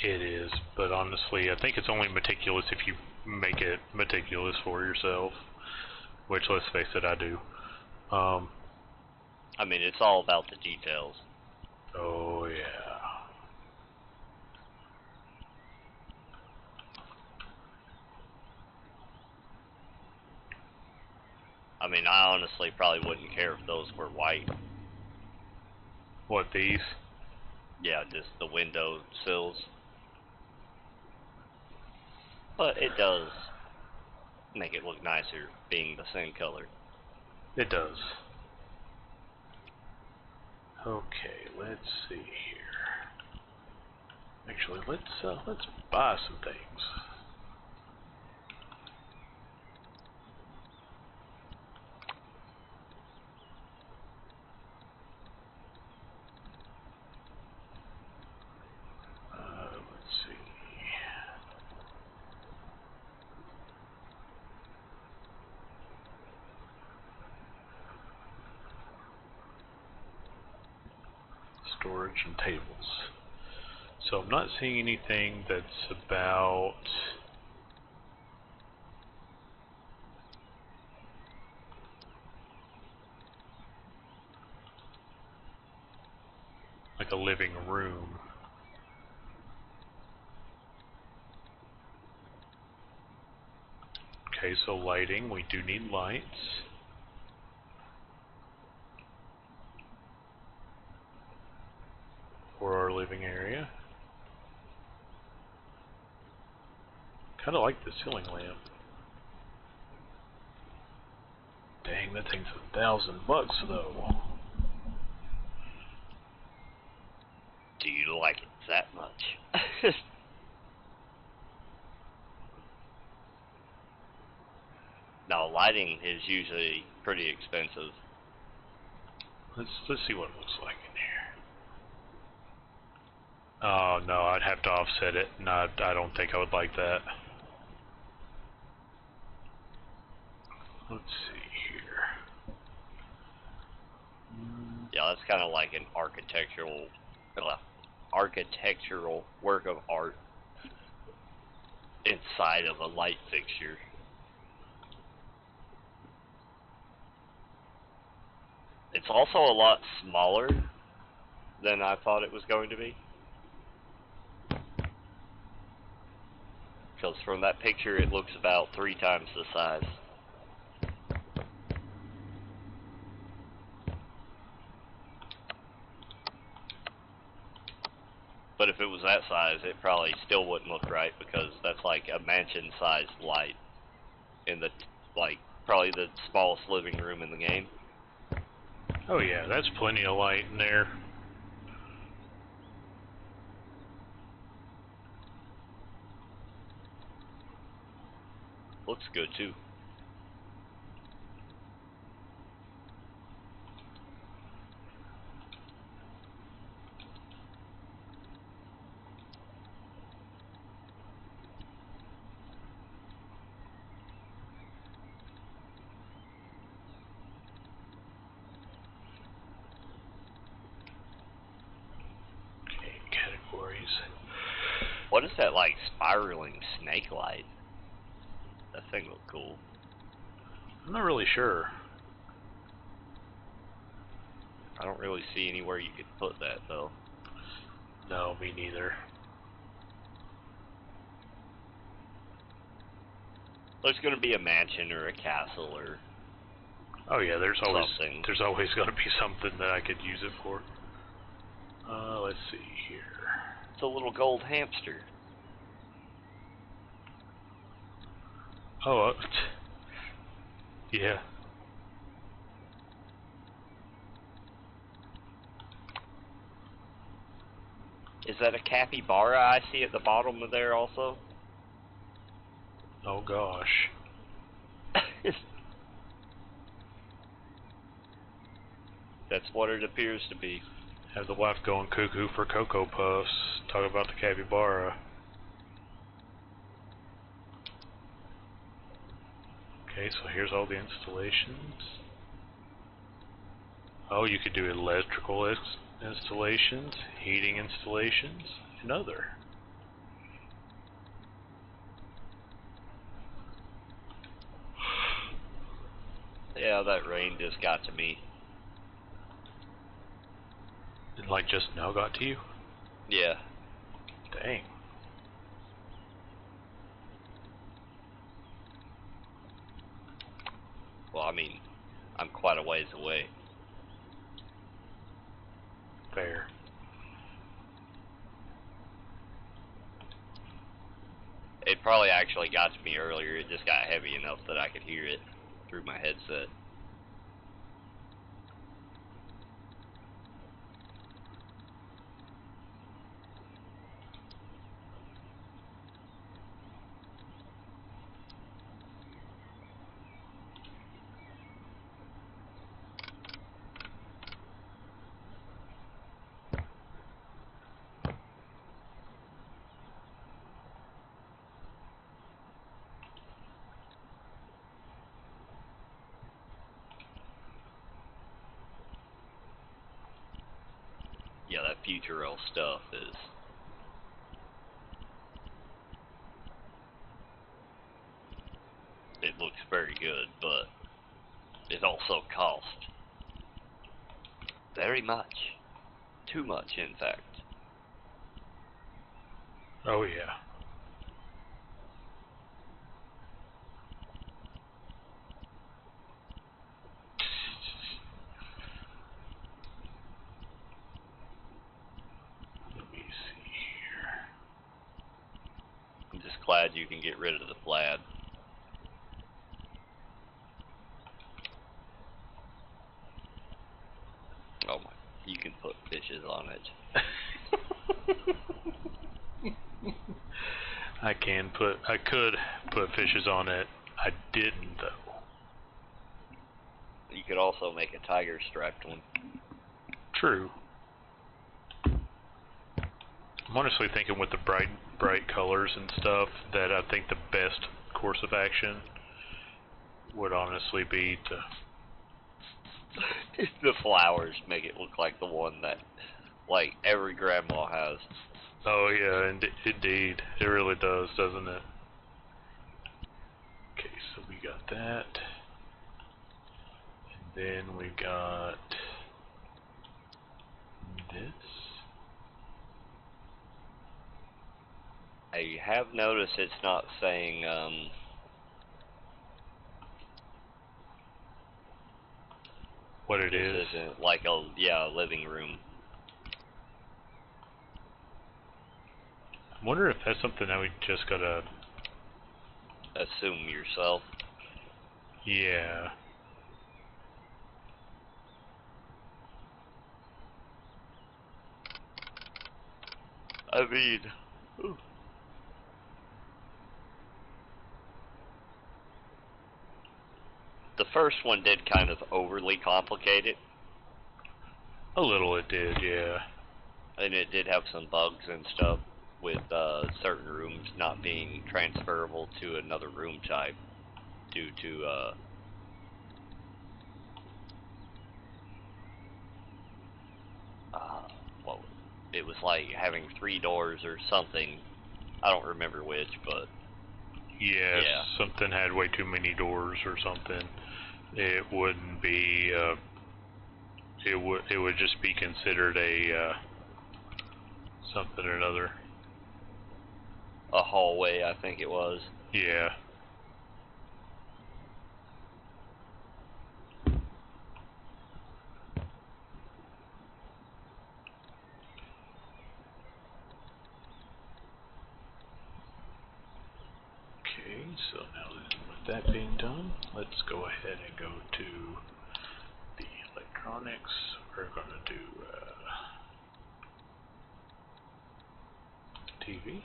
It is, but honestly, I think it's only meticulous if you make it meticulous for yourself, which, let's face it, I do. I mean, it's all about the details. Oh yeah. I mean, I honestly probably wouldn't care if those were white. What, these? Yeah, just the window sills. But it does make it look nicer being the same color. It does. Okay, let's see here. Actually, let's buy some things. Let's see. Storage and tables. So I'm not seeing anything that's about like a living room. Okay, so lighting, we do need lights. For our living area. Kinda like the ceiling lamp. Dang, that thing's $1,000 though. Do you like it that much? Now, lighting is usually pretty expensive. Let's see what it looks like in here. Oh no, I'd have to offset it. No, I don't think I would like that. Let's see here. Yeah, that's kind of like an architectural work of art inside of a light fixture. It's also a lot smaller than I thought it was going to be. Because from that picture it looks about 3 times the size. But if it was that size, it probably still wouldn't look right, because that's like a mansion-sized light in the, like, probably the smallest living room in the game. Oh yeah, that's plenty of light in there. Looks good too. Okay, categories. What is that, like, spiraling snake light? That thing looked cool. I'm not really sure. I don't really see anywhere you could put that, though. No, me neither. There's going to be a mansion or a castle or Oh yeah, there's always something. going to be something that I could use it for. Let's see here. It's a little gold hamster. Oh, yeah. Is that a capybara I see at the bottom of there also? Oh gosh. That's what it appears to be. Have the wife going cuckoo for Cocoa Puffs. Talk about the capybara. Okay, so here's all the installations. Oh, you could do electrical installations, heating installations, and other. Yeah, that rain just got to me. It like just now got to you? Yeah. Dang. Well, I mean, I'm quite a ways away. Fair. It probably actually got to me earlier. It just got heavy enough that I could hear it through my headset. Futuro stuff is it looks very good, but it also costs very much. Too much, in fact. Oh yeah. Let me see here. I'm just glad you can get rid of the plaid. Oh my, you can put fishes on it. I could put fishes on it. I didn't though. You could also make a tiger striped one. True. I'm honestly thinking with the bright colors and stuff that I think the best course of action would honestly be to The flowers make it look like the one that, like, every grandma has. Oh yeah, indeed. It really does, doesn't it? Okay, so we got that. And then we got this. I have noticed it's not saying, What it is. this isn't like a living room. I wonder if that's something that we just gotta... Assume yourself. Yeah. I mean, the first one did kind of overly complicate it, A little it did, yeah. and it did have some bugs and stuff with certain rooms not being transferable to another room type due to well, it was like having 3 doors or something. I don't remember which, but Yes, yeah. something had way too many doors or something. It wouldn't be, it would just be considered a, something or another. A hallway, I think it was. Yeah. Okay, so now with that being done, let's go ahead and go to the electronics. We're going to do TV.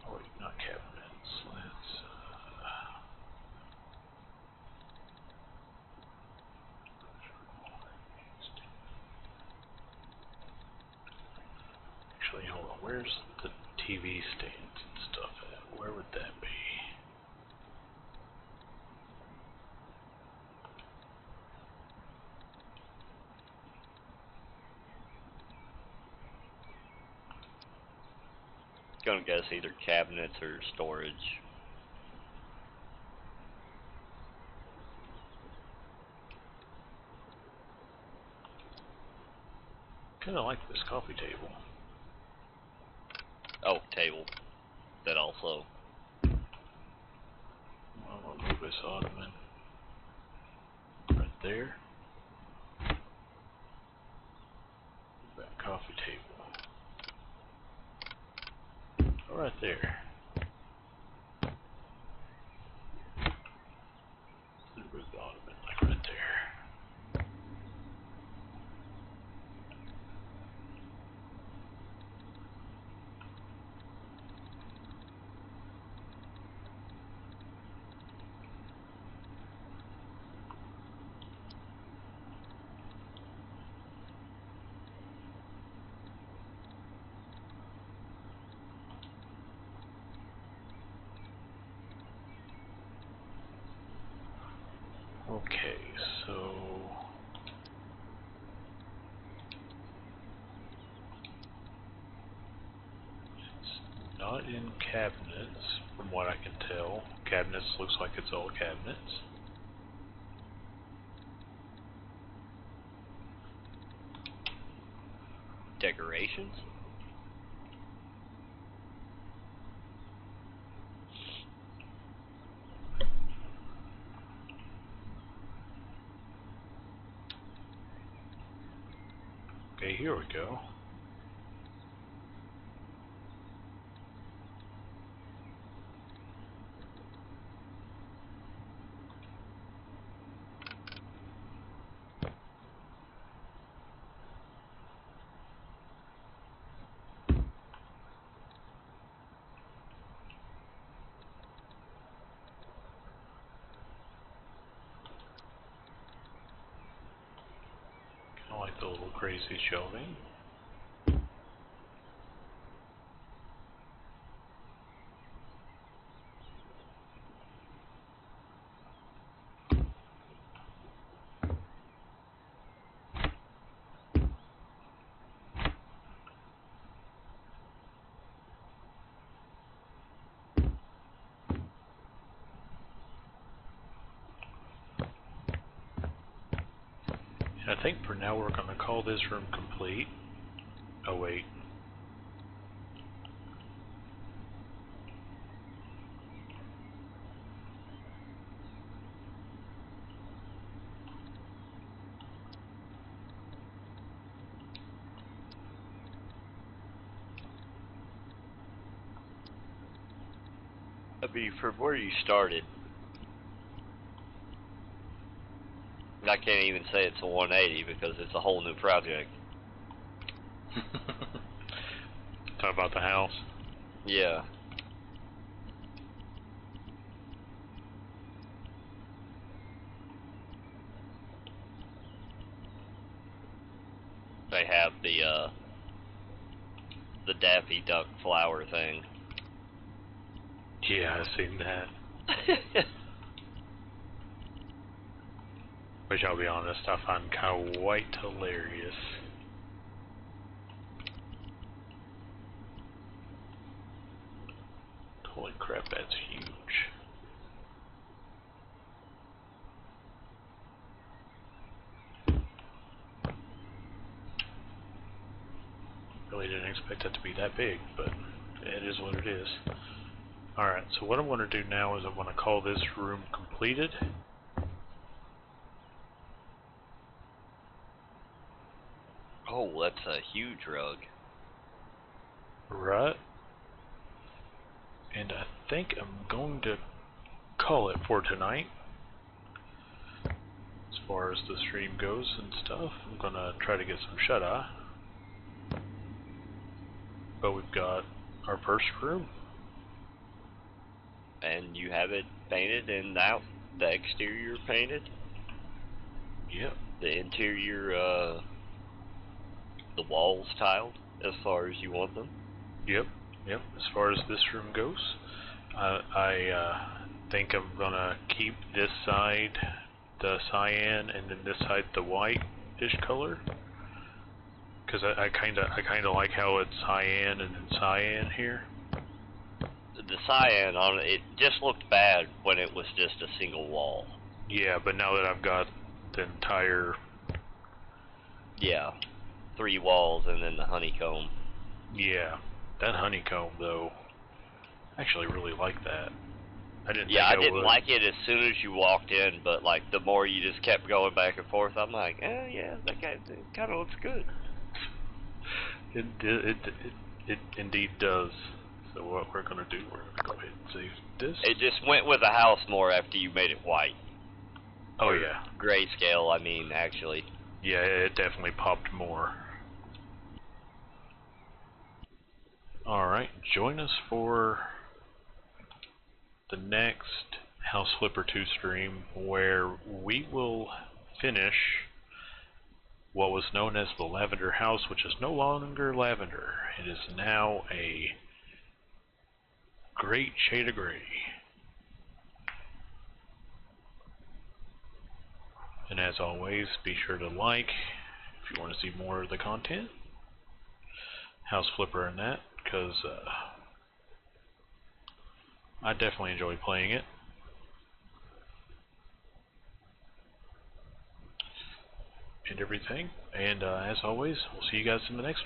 Oh, wait, not cabinets. Let's actually, hold on. Where's the TV stands and stuff at? Where would that be? Gonna guess either cabinets or storage. Kind of like this coffee table. Oh, table. That also. Well, I'll move this ottoman right there. That coffee table. Oh, right there. Move the ottoman like right there. Okay, so it's not in cabinets, from what I can tell. Cabinets looks like it's all cabinets. Decorations? Okay, here we go. I like the little crazy shelving. And I think for now we're going to call this room complete. Oh wait. I mean, from where you started, I can't even say it's a 180 because it's a whole new project. Talk about the house. Yeah. They have the Daffy Duck flower thing. Yeah, I've seen that. Which I'll be honest, I find kind of quite hilarious. Holy crap, that's huge. Really didn't expect it to be that big, but it is what it is. Alright, so what I'm going to do now is I'm going to call this room completed. Oh, that's a huge rug. Right. And I think I'm going to call it for tonight. As far as the stream goes and stuff, I'm going to try to get some shut-eye. But we've got our first room. And you have it painted and out, the exterior painted? Yep. The interior, the walls tiled as far as you want them? Yep. Yep. As far as this room goes, I think I'm gonna keep this side the cyan and then this side the white-ish color. Because I kind of like how it's cyan and then cyan here. The cyan on it just looked bad when it was just a single wall. Yeah, but now that I've got the entire... Yeah, 3 walls and then the honeycomb. Yeah, that honeycomb though, I actually really like that. I didn't Yeah, think I I didn't would. like it as soon as you walked in, but like the more you just kept going back and forth, I'm like, yeah, that guy kind of looks good. It indeed does. So what we're gonna do, we're gonna go ahead and save this. It just went with the house more after you made it white. Oh Or yeah. grayscale, I mean, actually. Yeah, it definitely popped more. Alright, join us for the next House Flipper 2 stream where we will finish what was known as the Lavender House, which is no longer lavender. It is now a great shade of gray. And as always, be sure to like if you want to see more of the content. House Flipper and that, because I definitely enjoy playing it. And everything. And as always, we'll see you guys in the next one.